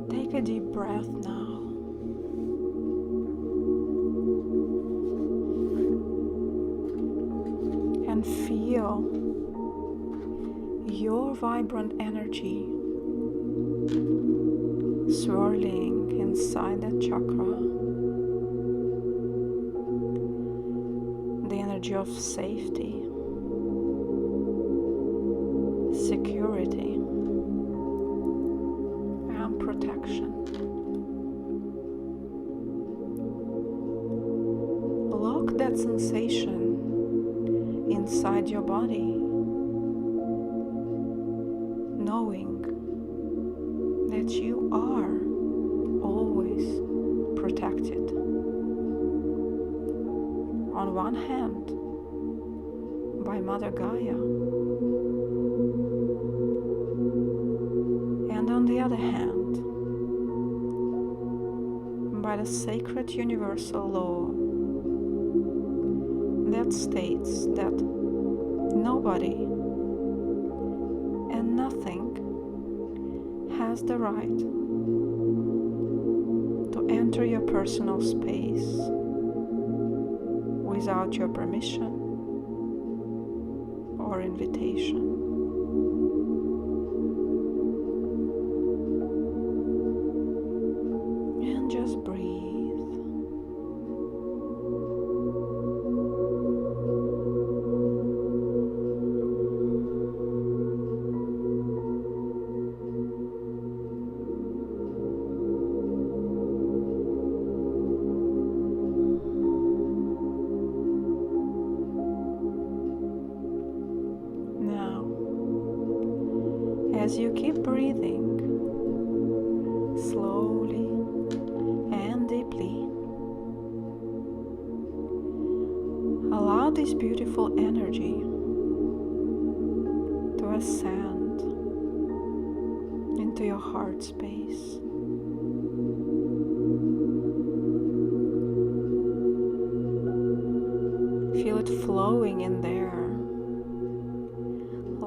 Take a deep breath now. And feel your vibrant energy swirling inside that chakra. The energy of safety, security, and protection. Lock that sensation inside your body, knowing that you are always protected. On one hand, by Mother Gaia, and on the other hand, by the sacred universal law that states that nobody and nothing has the right to enter your personal space without your permission or invitation. And just breathe. As you keep breathing slowly and deeply, allow this beautiful energy to ascend into your heart space. Feel it flowing in there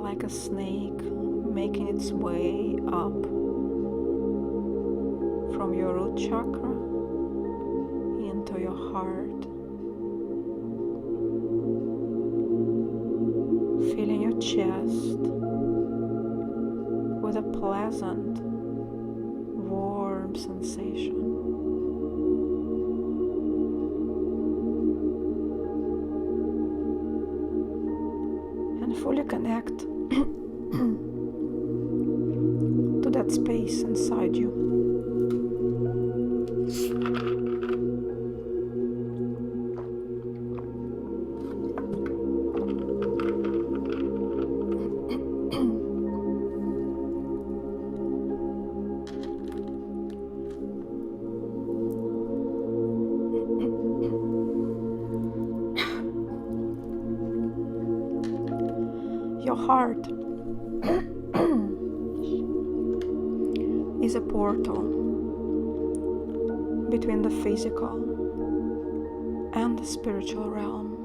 like a snake making its way up from your root chakra into your heart. Filling your chest with a pleasant, warm sensation. And fully connect to that space inside you. Your heart is a portal between the physical and the spiritual realm.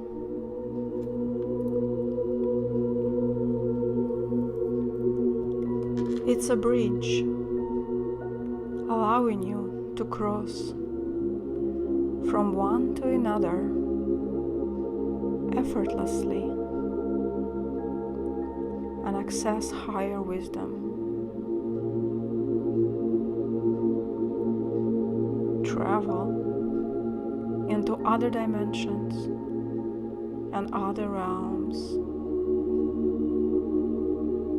It's a bridge allowing you to cross from one to another effortlessly and access higher wisdom. Travel into other dimensions and other realms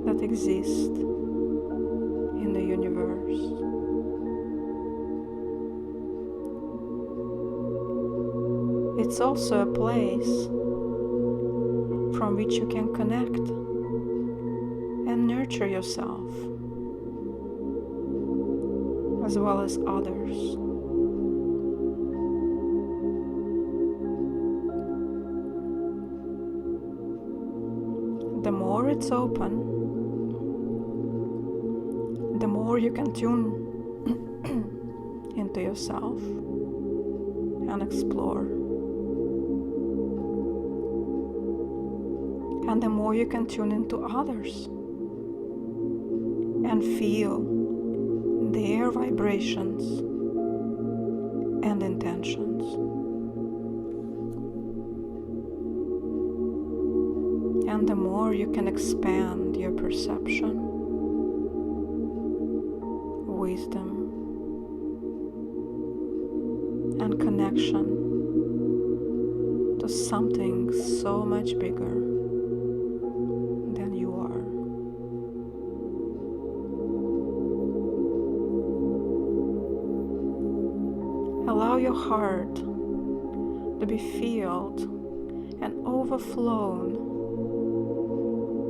that exist in the universe. It's also a place from which you can connect and nurture yourself as well as others. The more it's open, the more you can tune into yourself and explore. And the more you can tune into others and feel their vibrations and intentions. And the more you can expand your perception, wisdom, and connection to something so much bigger than you are. Allow your heart to be filled and overflown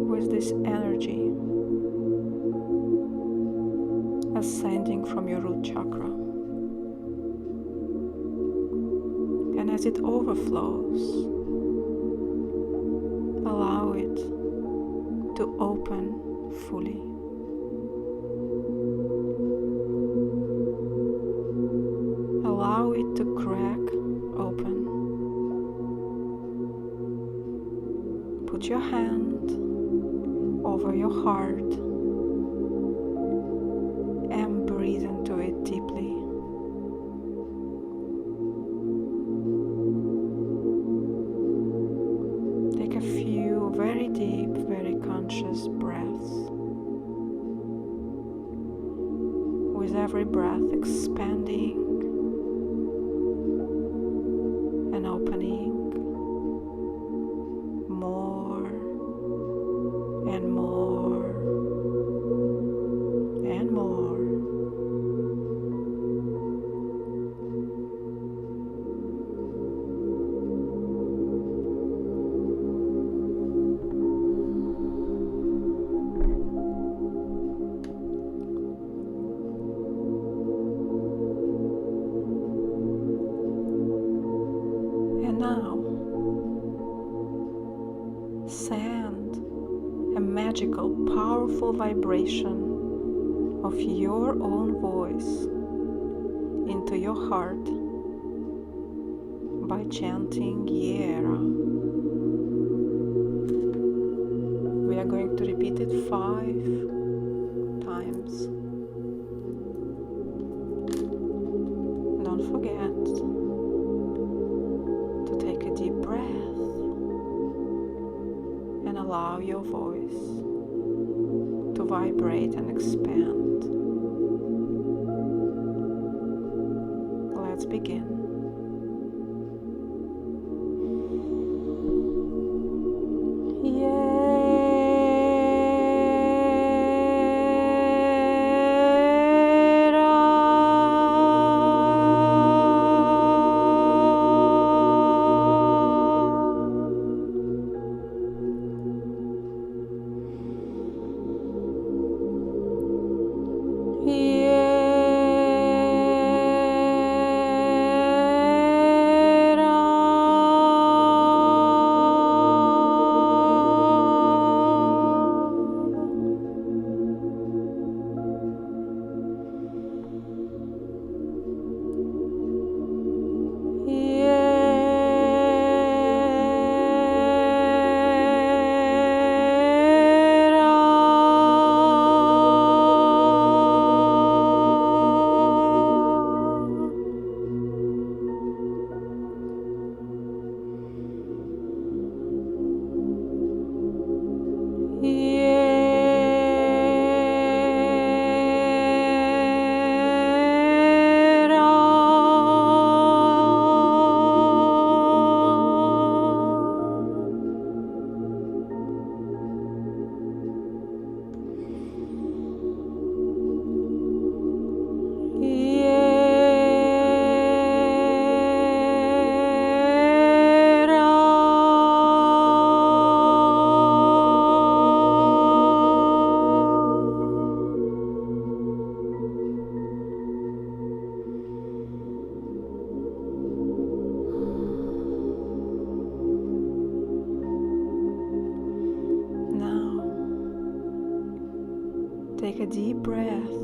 with this energy ascending from your root chakra. And as it overflows, allow it to open fully. Allow it to crack open. Put your hand over your heart and breathe into it deeply. Take a few very deep, very conscious breaths. With every breath expanding and opening more and more and more. magical, powerful vibration of your own voice into your heart by chanting Yera. We are going to repeat it 5 times. Don't forget to take a deep breath and allow your voice to vibrate and expand. Let's begin. Take a deep breath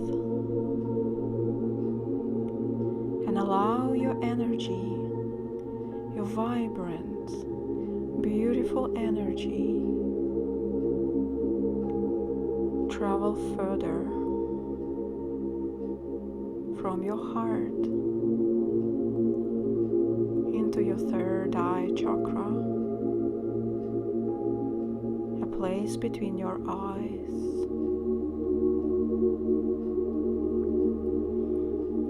and allow your energy, your vibrant, beautiful energy, travel further from your heart into your third eye chakra, a place between your eyes.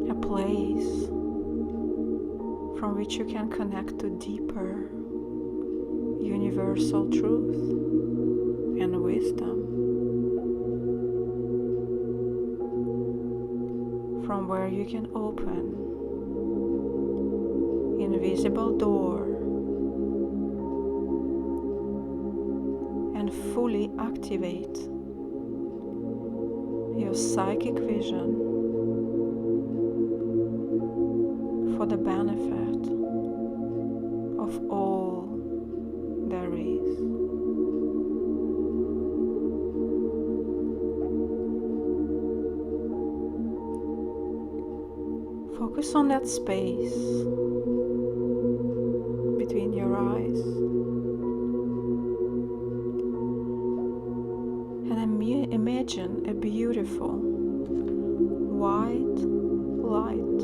A place from which you can connect to deeper universal truth and wisdom, from where you can open invisible door and fully activate your psychic vision for the benefit of all there is. Focus on that space between your eyes and imagine a beautiful white light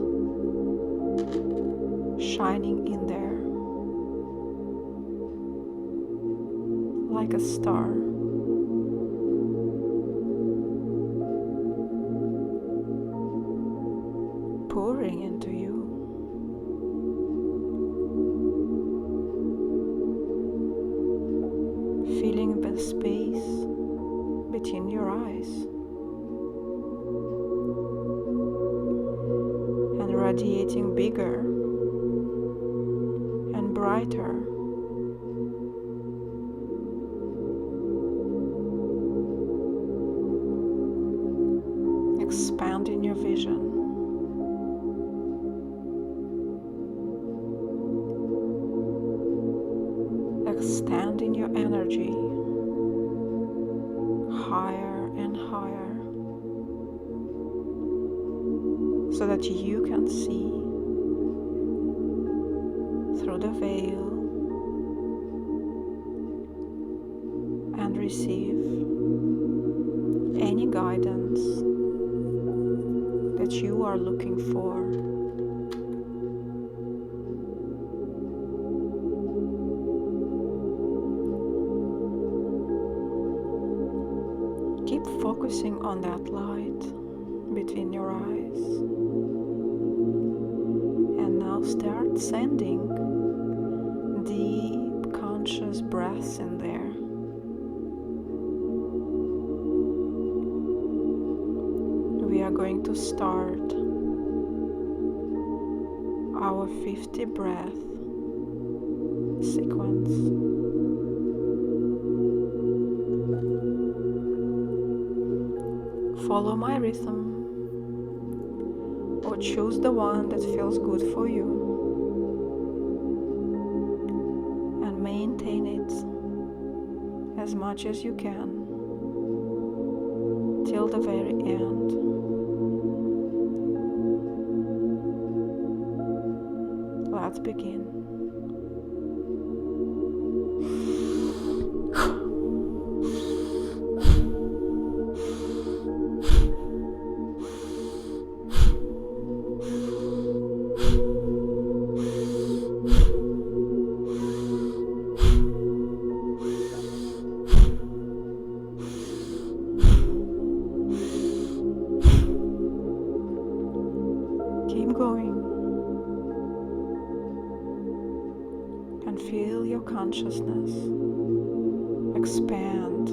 shining in there like a star. Pouring into you. Feeling the space between your eyes and radiating bigger and brighter. Expanding your vision. Extending your energy so that you can see through the veil and receive any guidance that you are looking for. Keep focusing on that light between your eyes, and now start sending deep conscious breaths in there. We are going to start our 50 breath sequence. Follow my rhythm, or choose the one that feels good for you, and maintain it as much as you can till the very end. Let's begin. Keep going and feel your consciousness expand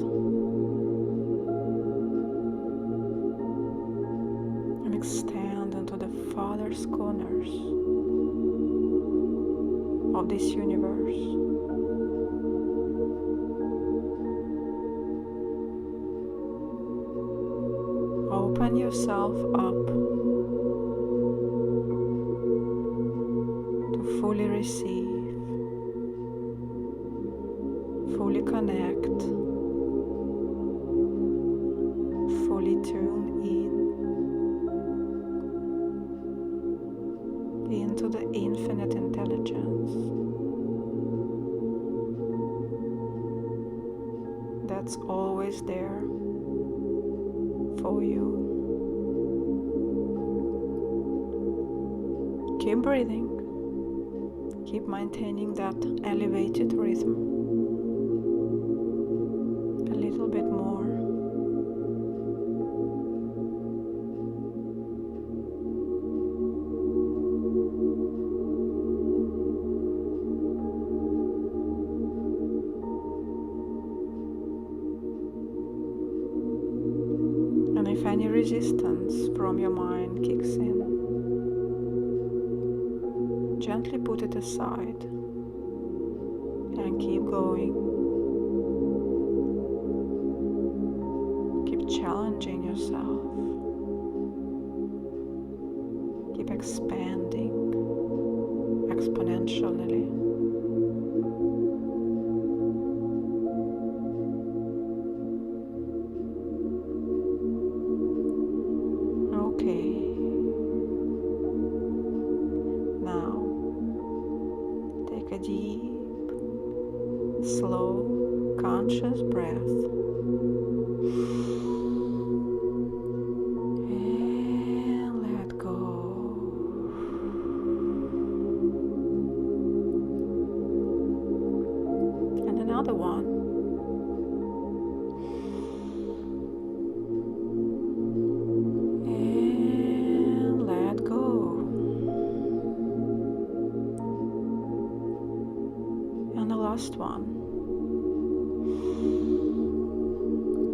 and extend into the farthest corners of this universe. Open yourself up to fully receive, fully connect, fully tune into the infinite intelligence that's always there for you. Keep breathing. Keep maintaining that elevated rhythm. A little bit more. And if any resistance from your mind kicks in, gently put it aside and keep going. Keep challenging yourself. Keep expanding exponentially. Okay. Now, take a deep, slow, conscious breath. And let go. And another one. And let go. And the last one.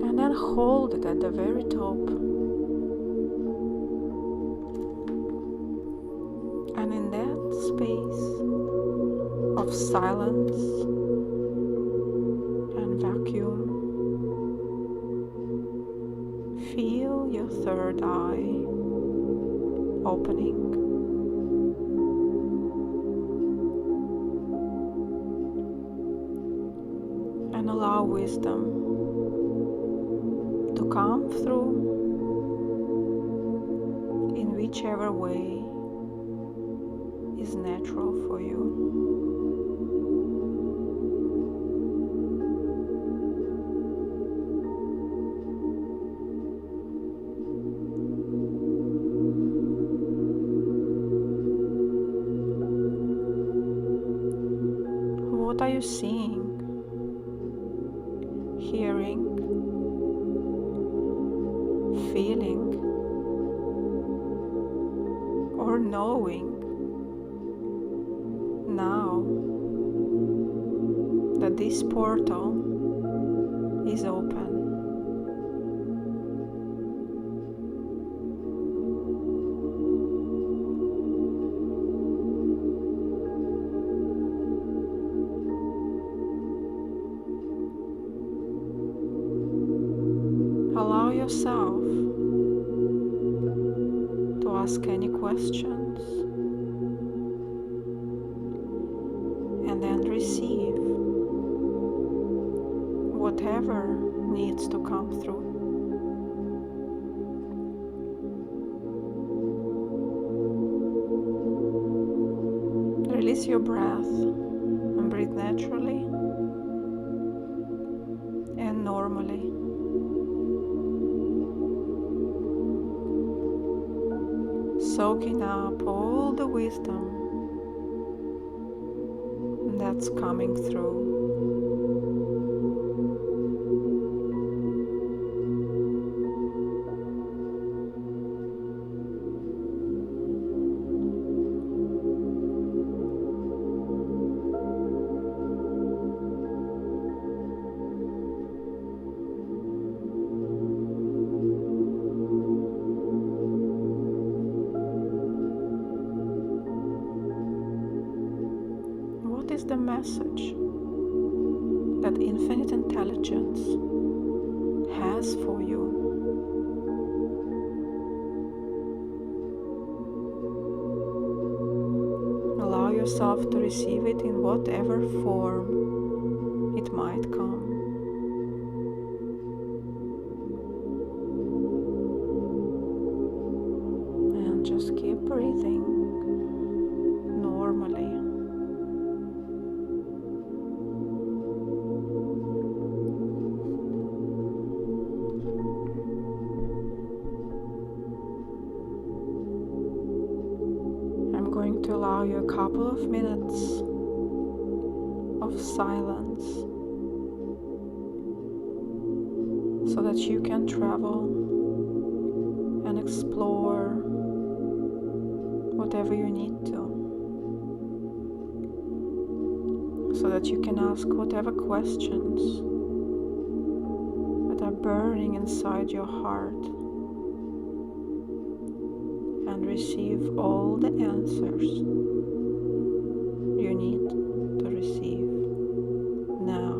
And then hold it at the very top. And in that space of silence and vacuum, feel your third eye opening. And allow wisdom to come through in which whichever way is natural for you. What are you seeing, hearing, feeling, or knowing now that this portal is open? Allow yourself to ask any questions and then receive whatever needs to come through. Release your breath and breathe naturally and normally. Soaking up all the wisdom that's coming through. What is the message that infinite intelligence has for you? Allow yourself to receive it in whatever form it might come. And just keep breathing normally. I'm going to allow you a couple of minutes of silence so that you can travel and explore whatever you need to, so that you can ask whatever questions that are burning inside your heart and receive all the answers you need to receive now.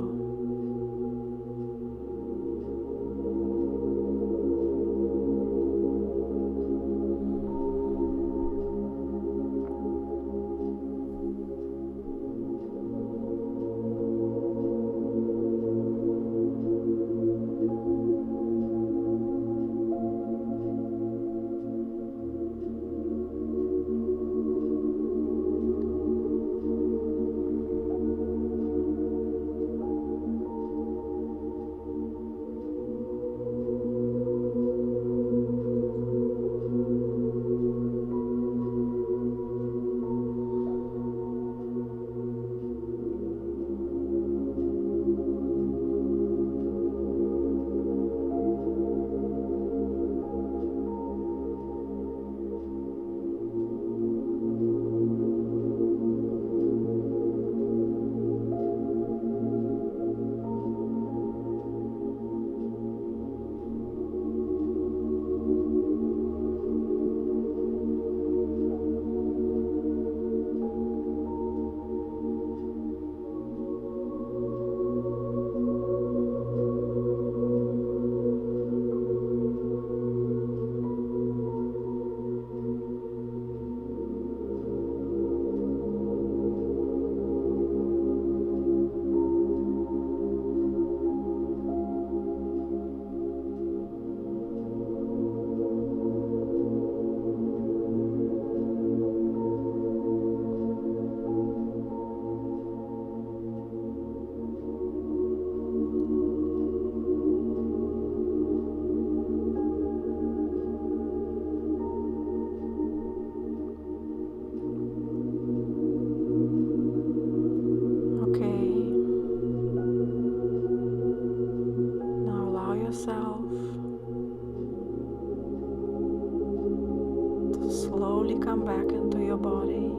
come back into your body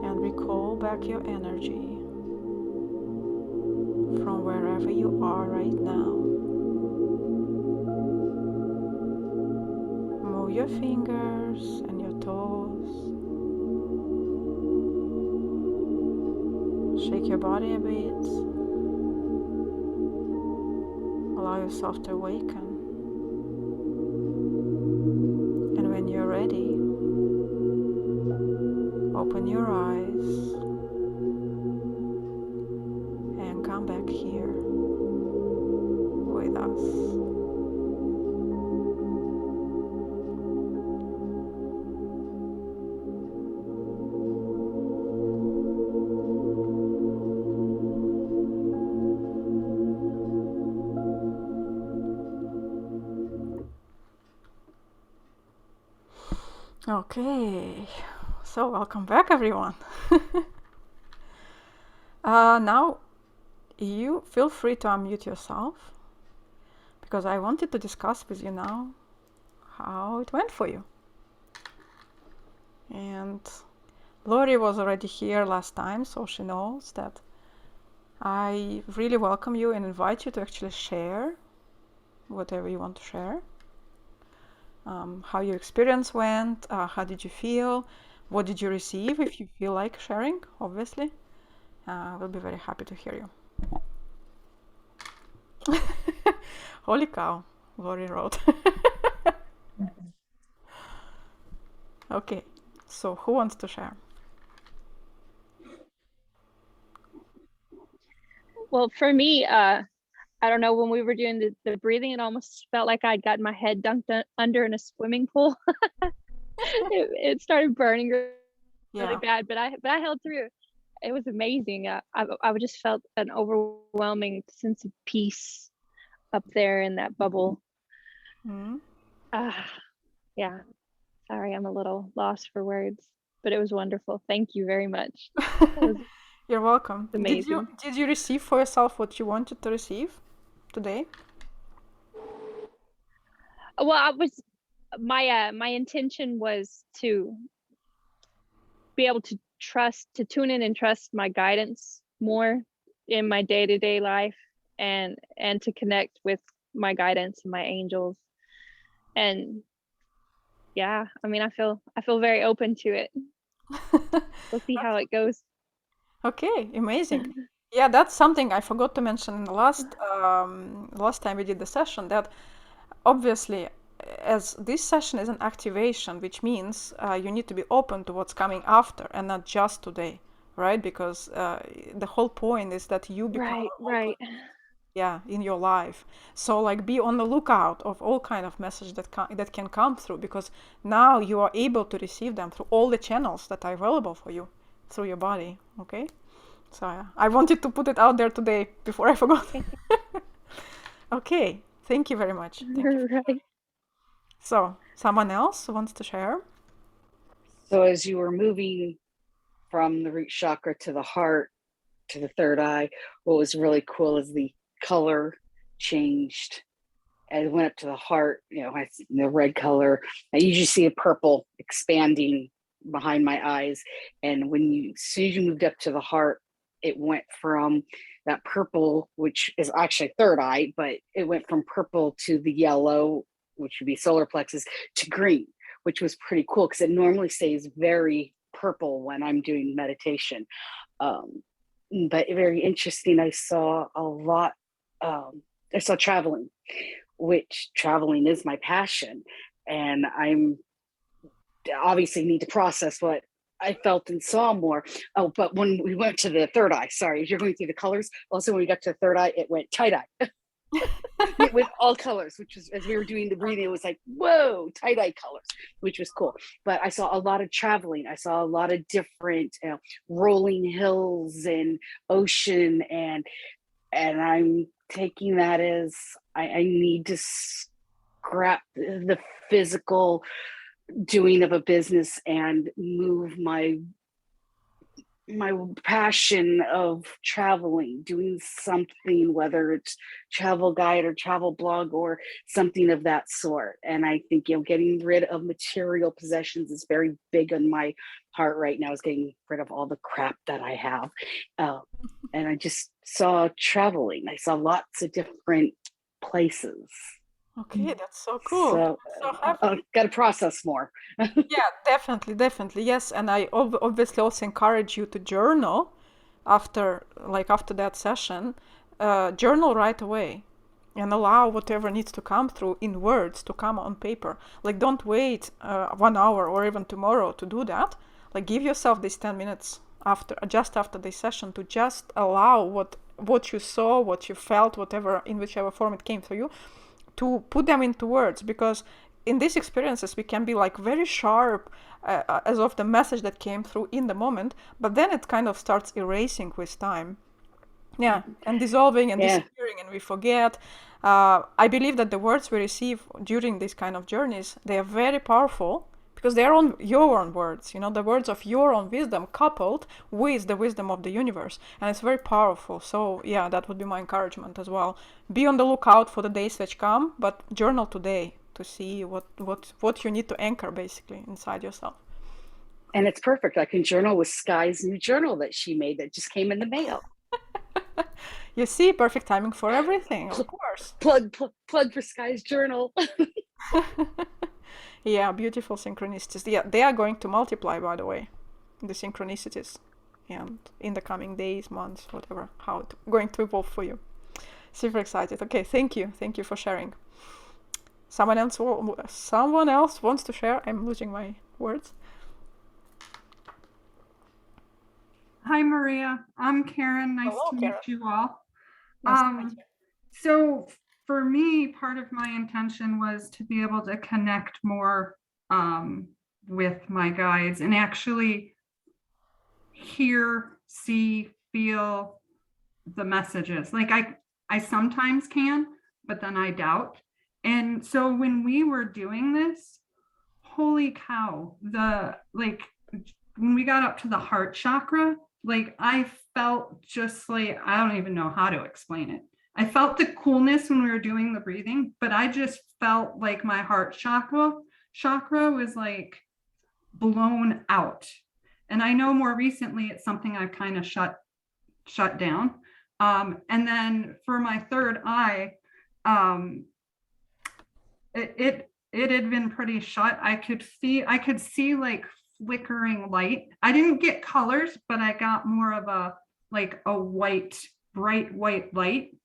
and recall back your energy from wherever you are right now. Move your fingers and your toes. Shake your body a bit. Allow yourself to awaken. And when you're ready, open your eyes and come back here with us. Okay, so welcome back everyone. Now you feel free to unmute yourself because I wanted to discuss with you now how it went for you. And Lori was already here last time, so she knows that I really welcome you and invite you to actually share whatever you want to share. How your experience went, how did you feel, what did you receive, if you feel like sharing, obviously. We'll be very happy to hear you. Holy cow, Lori wrote. Okay, so who wants to share? Well, for me, I don't know, when we were doing the breathing, it almost felt like I'd gotten my head dunked under in a swimming pool. It started burning really bad, but I held through. It was amazing. I just felt an overwhelming sense of peace up there in that bubble. Mm. Yeah, sorry, I'm a little lost for words, but it was wonderful. Thank you very much. You're welcome. Amazing. Did you receive for yourself what you wanted to receive today? Well, my intention was to be able to tune in and trust my guidance more in my day-to-day life, and to connect with my guidance and my angels. And yeah, I mean, I feel very open to it. We'll see how it goes. Okay, amazing. Yeah, that's something I forgot to mention in the last time we did the session, that obviously as this session is an activation, which means you need to be open to what's coming after and not just today, right? Because the whole point is that you become Right. Yeah, in your life. So like be on the lookout of all kind of messages that can come through, because now you are able to receive them through all the channels that are available for you through your body. Okay, so yeah, I wanted to put it out there today before I forgot. Okay, thank you very much. Thank you. Right. So someone else wants to share? So as you were moving from the root chakra to the heart to the third eye, what was really cool is the color changed. As it went up to the heart, the red color. I usually see a purple expanding behind my eyes. And as soon as you moved up to the heart, it went from that purple, which is actually third eye, but it went from purple to the yellow, which would be solar plexus, to green, which was pretty cool because it normally stays very purple when I'm doing meditation. But very interesting. I saw a lot. I saw traveling, which traveling is my passion, and I'm obviously need to process what I felt and saw more. Oh, but when we went to the third eye, sorry, you're going through the colors. Also, when we got to the third eye, it went tie-dye. With all colors, which was, as we were doing the breathing, it was like, whoa, tie-dye colors, which was cool. But I saw a lot of traveling. I saw a lot of different rolling hills and ocean, and I'm taking that as I need to scrap the physical doing of a business and move my my passion of traveling, doing something, whether it's travel guide or travel blog or something of that sort. And I think, getting rid of material possessions is very big on my heart right now, is getting rid of all the crap that I have. And I just saw traveling. I saw lots of different places. Okay, that's so cool. So So happy. got to process more. Yeah, definitely, yes. And I obviously also encourage you to journal after that session. Journal right away, and allow whatever needs to come through in words to come on paper. Like, don't wait 1 hour or even tomorrow to do that. Like, give yourself these 10 minutes just after this session to just allow what you saw, what you felt, whatever, in whichever form it came through you, to put them into words. Because in these experiences we can be like very sharp as of the message that came through in the moment, but then it kind of starts erasing with time. Yeah, and dissolving and disappearing, and we forget. I believe that the words we receive during these kind of journeys, they are very powerful because they are your own words, the words of your own wisdom coupled with the wisdom of the universe. And it's very powerful. So yeah, that would be my encouragement as well. Be on the lookout for the days which come, but journal today to see what you need to anchor basically inside yourself. And it's perfect. I can journal with Sky's new journal that she made that just came in the mail. You see, perfect timing for everything, of course. Plug for Sky's journal. Yeah, beautiful synchronicities. Yeah, they are going to multiply, by the way, the synchronicities, and in the coming days, months, whatever, how it's going to evolve for you. Super excited. Okay, thank you for sharing. Someone else wants to share? I'm losing my words. Hi, Maria. I'm Karen. Nice Hello, to Karen. meet you all. Nice to meet you. So for me, part of my intention was to be able to connect more with my guides and actually hear, see, feel the messages. Like I sometimes can, but then I doubt. And so when we were doing this, holy cow, when we got up to the heart chakra, like I felt just like, I don't even know how to explain it. I felt the coolness when we were doing the breathing, but I just felt like my heart chakra was like blown out. And I know more recently it's something I've kind of shut down. And then for my third eye, it had been pretty shut. I could see like flickering light. I didn't get colors, but I got more of a bright white light,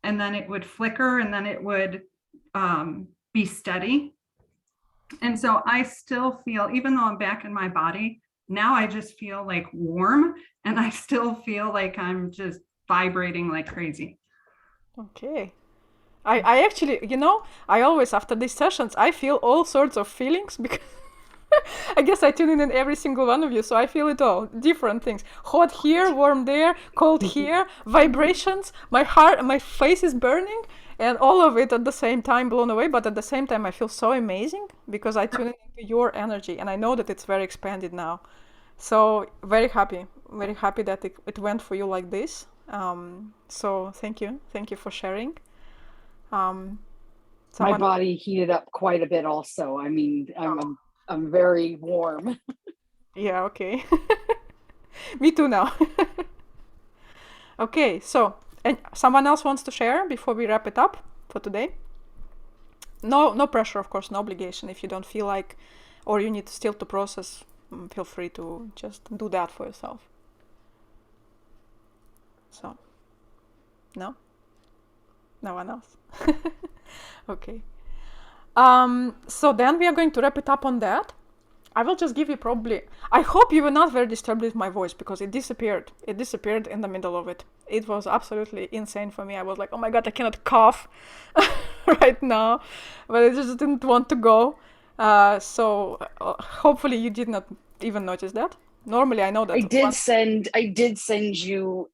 and then it would flicker, and then it would be steady. And so I still feel, even though I'm back in my body now, I just feel like warm, and I still feel like I'm just vibrating like crazy. Okay. I actually, I always, after these sessions, I feel all sorts of feelings because I guess I tune in every single one of you, so I feel it all. Different things. Hot here, warm there, cold here, vibrations, my heart, my face is burning, and all of it at the same time, blown away. But at the same time, I feel so amazing because I tune into your energy, and I know that it's very expanded now. So very happy that it went for you like this. So thank you for sharing. My body heated up quite a bit also. I mean, I'm very warm. Yeah, okay. Me too now. Okay, so and someone else wants to share before we wrap it up for today? No pressure, of course, no obligation. If you don't feel like, or you need still to process, feel free to just do that for yourself. So, no one else. Okay. So then we are going to wrap it up on that. I will just give you I hope you were not very disturbed with my voice because it disappeared. It disappeared in the middle of it. It was absolutely insane for me. I was like, oh my God, I cannot cough right now. But I just didn't want to go. So hopefully you did not even notice that. Normally, I know that. I did send you,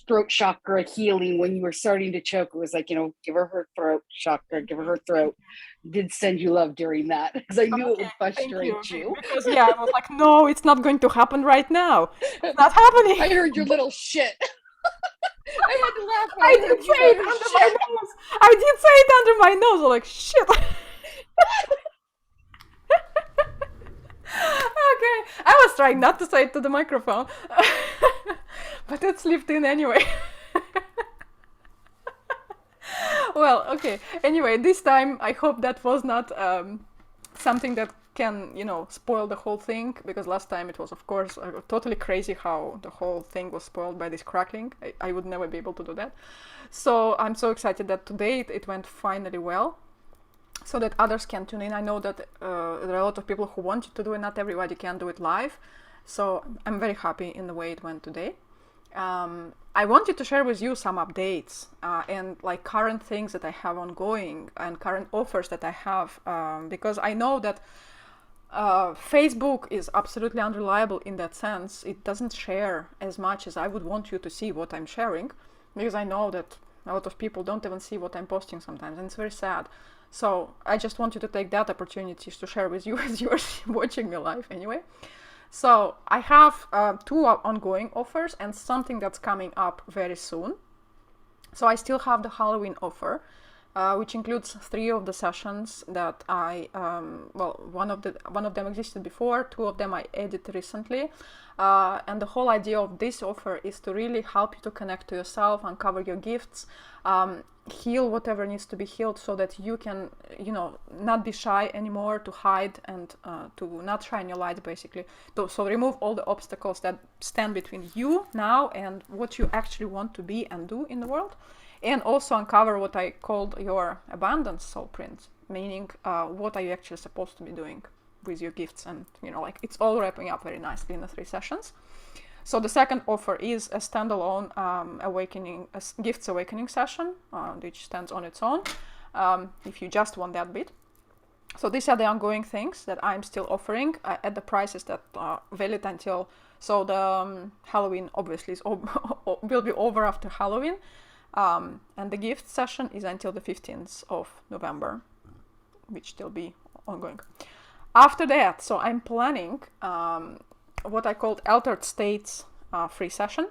throat chakra healing when you were starting to choke. It was like, give her throat chakra, give her her throat. Did send you love during that because I knew it would Thank frustrate you. Because I was like, no, it's not going to happen right now. It's not happening. I heard your little shit. I had to laugh. I did say it under my nose. I did say it under my nose. I'm like, shit. Okay, I was trying not to say it to the microphone, but it slipped in anyway. Well, okay. Anyway, this time I hope that was not something that can, spoil the whole thing, because last time it was, of course, totally crazy how the whole thing was spoiled by this crackling. I would never be able to do that. So I'm so excited that today it went finally well, so that others can tune in. I know that there are a lot of people who want to do it. Not everybody can do it live. So I'm very happy in the way it went today. I wanted to share with you some updates and like current things that I have ongoing and current offers that I have, because I know that Facebook is absolutely unreliable in that sense. It doesn't share as much as I would want you to see what I'm sharing, because I know that a lot of people don't even see what I'm posting sometimes, and it's very sad. So I just want you to take that opportunity to share with you as you're watching me live anyway. So I have 2 ongoing offers and something that's coming up very soon. So I still have the Halloween offer, which includes 3 of the sessions that I, one of them existed before, 2 of them I added recently. And the whole idea of this offer is to really help you to connect to yourself, uncover your gifts, heal whatever needs to be healed, so that you can, not be shy anymore, to hide and to not shine your light, basically. So remove all the obstacles that stand between you now and what you actually want to be and do in the world. And also uncover what I called your abundance soul print, meaning what are you actually supposed to be doing with your gifts. And, it's all wrapping up very nicely in the 3 sessions. So the second offer is a standalone gifts awakening session, which stands on its own, if you just want that bit. So these are the ongoing things that I'm still offering at the prices that are valid until, so the Halloween obviously will be over after Halloween, and the gift session is until the 15th of November, which will be ongoing. After that, so I'm planning what I called Altered States free session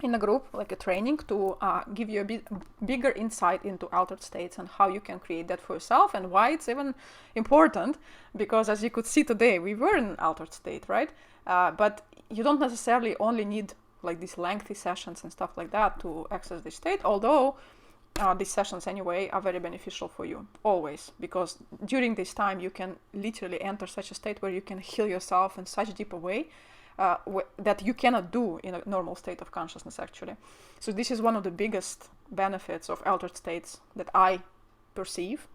in a group, like a training to give you a bit bigger insight into altered states and how you can create that for yourself, and why it's even important, because as you could see today, we were in an altered state, right? But you don't necessarily only need like these lengthy sessions and stuff like that to access this state, although these sessions anyway are very beneficial for you always, because during this time you can literally enter such a state where you can heal yourself in such deeper way that you cannot do in a normal state of consciousness, actually. So this is one of the biggest benefits of altered states that I perceive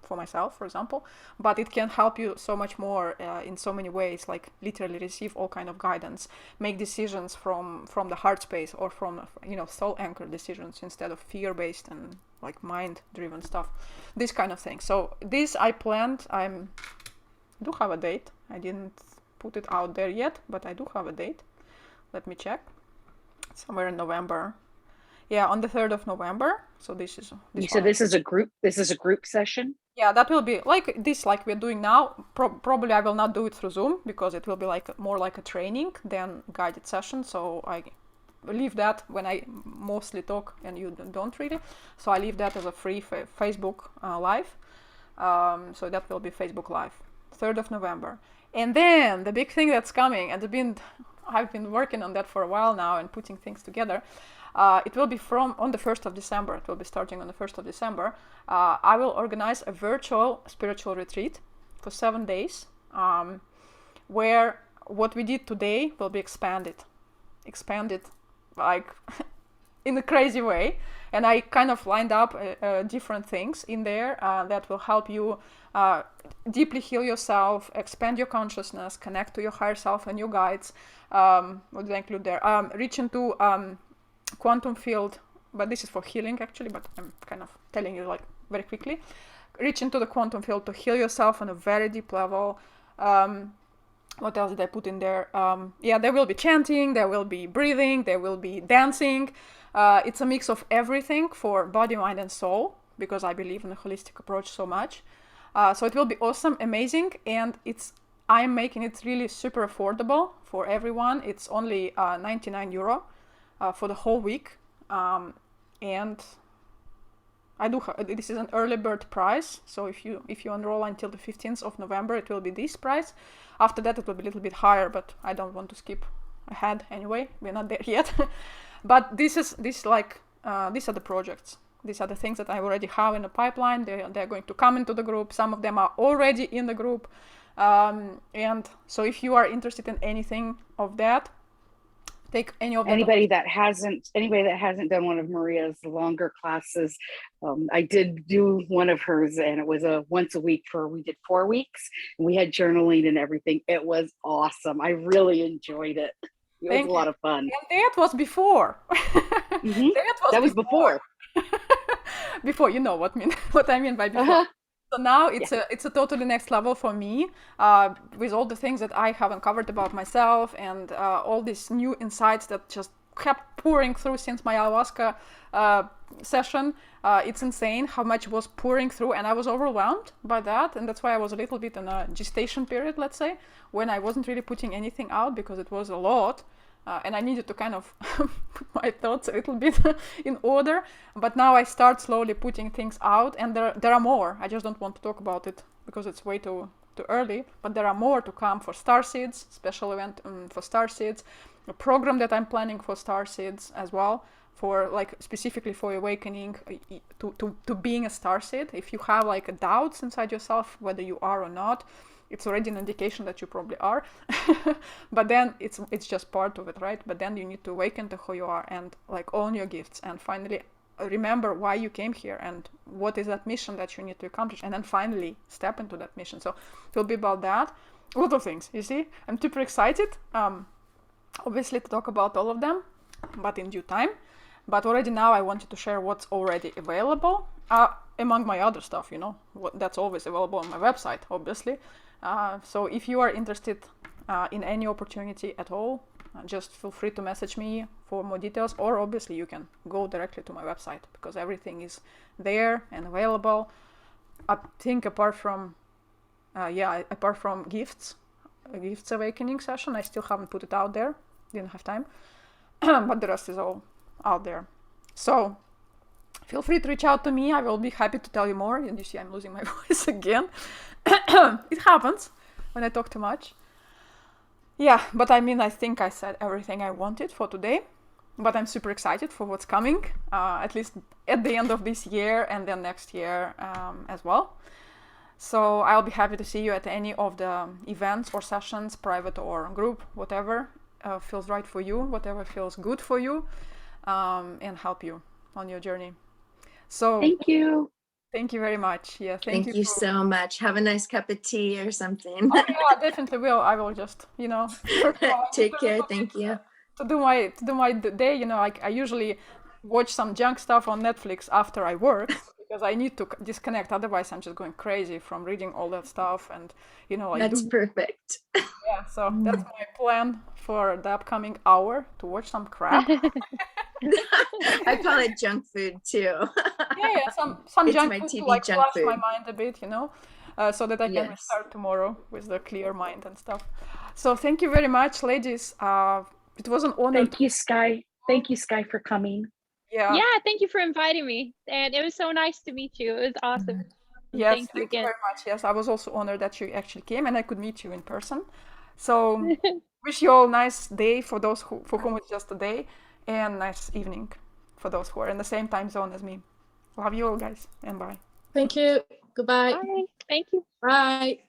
for myself, for example, but it can help you so much more in so many ways, like literally receive all kind of guidance, make decisions from the heart space, or from soul anchored decisions instead of fear-based and like mind-driven stuff, this kind of thing. So this I planned. I do have a date. I didn't put it out there yet, but I do have a date. Let me check. Somewhere in November. Yeah, on the 3rd of November. So this is. You said this is a group. This is a group session. Yeah, that will be like this, like we're doing now. Probably I will not do it through Zoom, because it will be like more like a training than guided session. So I leave that when I mostly talk and you don't really. So I leave that as a free Facebook live. So that will be Facebook Live, 3rd of November. And then the big thing that's coming, and I've been working on that for a while now and putting things together. It will be on the 1st of December. It will be starting on the 1st of December. I will organize a virtual spiritual retreat for 7 days, where what we did today will be expanded like in a crazy way. And I kind of lined up different things in there that will help you deeply heal yourself, expand your consciousness, connect to your higher self and your guides. What did I include there? Reach into quantum field, but this is for healing actually, but I'm kind of telling you like very quickly. Reach into the quantum field to heal yourself on a very deep level. What else did I put in there? Yeah, there will be chanting, there will be breathing, there will be dancing. It's a mix of everything for body, mind, and soul, because I believe in a holistic approach so much. So it will be awesome, amazing, and I'm making it really super affordable for everyone. It's only €99 for the whole week, and this is an early bird price. So if you enroll until the 15th of November, it will be this price. After that, it will be a little bit higher, but I don't want to skip ahead anyway. We're not there yet. But these are the projects. These are the things that I already have in the pipeline. They're going to come into the group. Some of them are already in the group. And so if you are interested in anything of that, take any of them. Anybody that hasn't done one of Maria's longer classes, I did do one of hers, and it was a once a week we did 4 weeks, and we had journaling and everything. It was awesome. I really enjoyed it. It was a lot of fun. And that was before. Mm-hmm. That was before. Before, you know what I mean by before. Uh-huh. So now it's a totally next level for me, with all the things that I have uncovered about myself, and all these new insights that just kept pouring through since my ayahuasca session. It's insane how much was pouring through, and I was overwhelmed by that, and that's why I was a little bit in a gestation period, let's say, when I wasn't really putting anything out because it was a lot. And I needed to kind of put my thoughts a little bit in order. But now I start slowly putting things out, and there are more. I just don't want to talk about it because it's way too early. But there are more to come for Starseeds, special event for Starseeds, a program that I'm planning for Starseeds as well, for specifically for awakening to being a Starseed. If you have doubts inside yourself whether you are or not, it's already an indication that you probably are. But then it's just part of it, right? But then you need to awaken to who you are and own your gifts, and finally remember why you came here and what is that mission that you need to accomplish, and then finally step into that mission. So it will be about that. A lot of things, you see. I'm super excited, obviously, to talk about all of them, but in due time. But already now I wanted to share what's already available, among my other stuff, that's always available on my website, obviously. So if you are interested in any opportunity at all, just feel free to message me for more details, or obviously you can go directly to my website because everything is there and available. I think apart from gifts awakening session, I still haven't put it out there, didn't have time, but the rest is all out there. So feel free to reach out to me. I will be happy to tell you more. And you see I'm losing my voice again. It happens when I talk too much. Yeah, but I think I said everything I wanted for today. But I'm super excited for what's coming, at least at the end of this year and then next year as well. So I'll be happy to see you at any of the events or sessions, private or group, whatever feels right for you, whatever feels good for you, and help you on your journey. So thank you. Thank you very much. Yeah, thank you so much. Have a nice cup of tea or something. Oh, yeah, definitely will. I will just, take care. Thank you. To do my day, I usually watch some junk stuff on Netflix after I work because I need to disconnect. Otherwise, I'm just going crazy from reading all that stuff, and that's perfect. Yeah, so that's my plan for the upcoming hour, to watch some crap. I call it junk food too. Yeah, some junk food to flush my mind a bit, so that I can restart tomorrow with the clear mind and stuff. So thank you very much, ladies. It was an honor. Thank you, Sky. Thank you, Sky, for coming. Yeah, thank you for inviting me, and it was so nice to meet you. It was awesome. Yes, thank you very much. Yes, I was also honored that you actually came and I could meet you in person. So wish you all a nice day for whom it's just a day, and nice evening for those who are in the same time zone as me. Love you all, guys, and bye. Thank you. Goodbye. Bye. Thank you. Bye.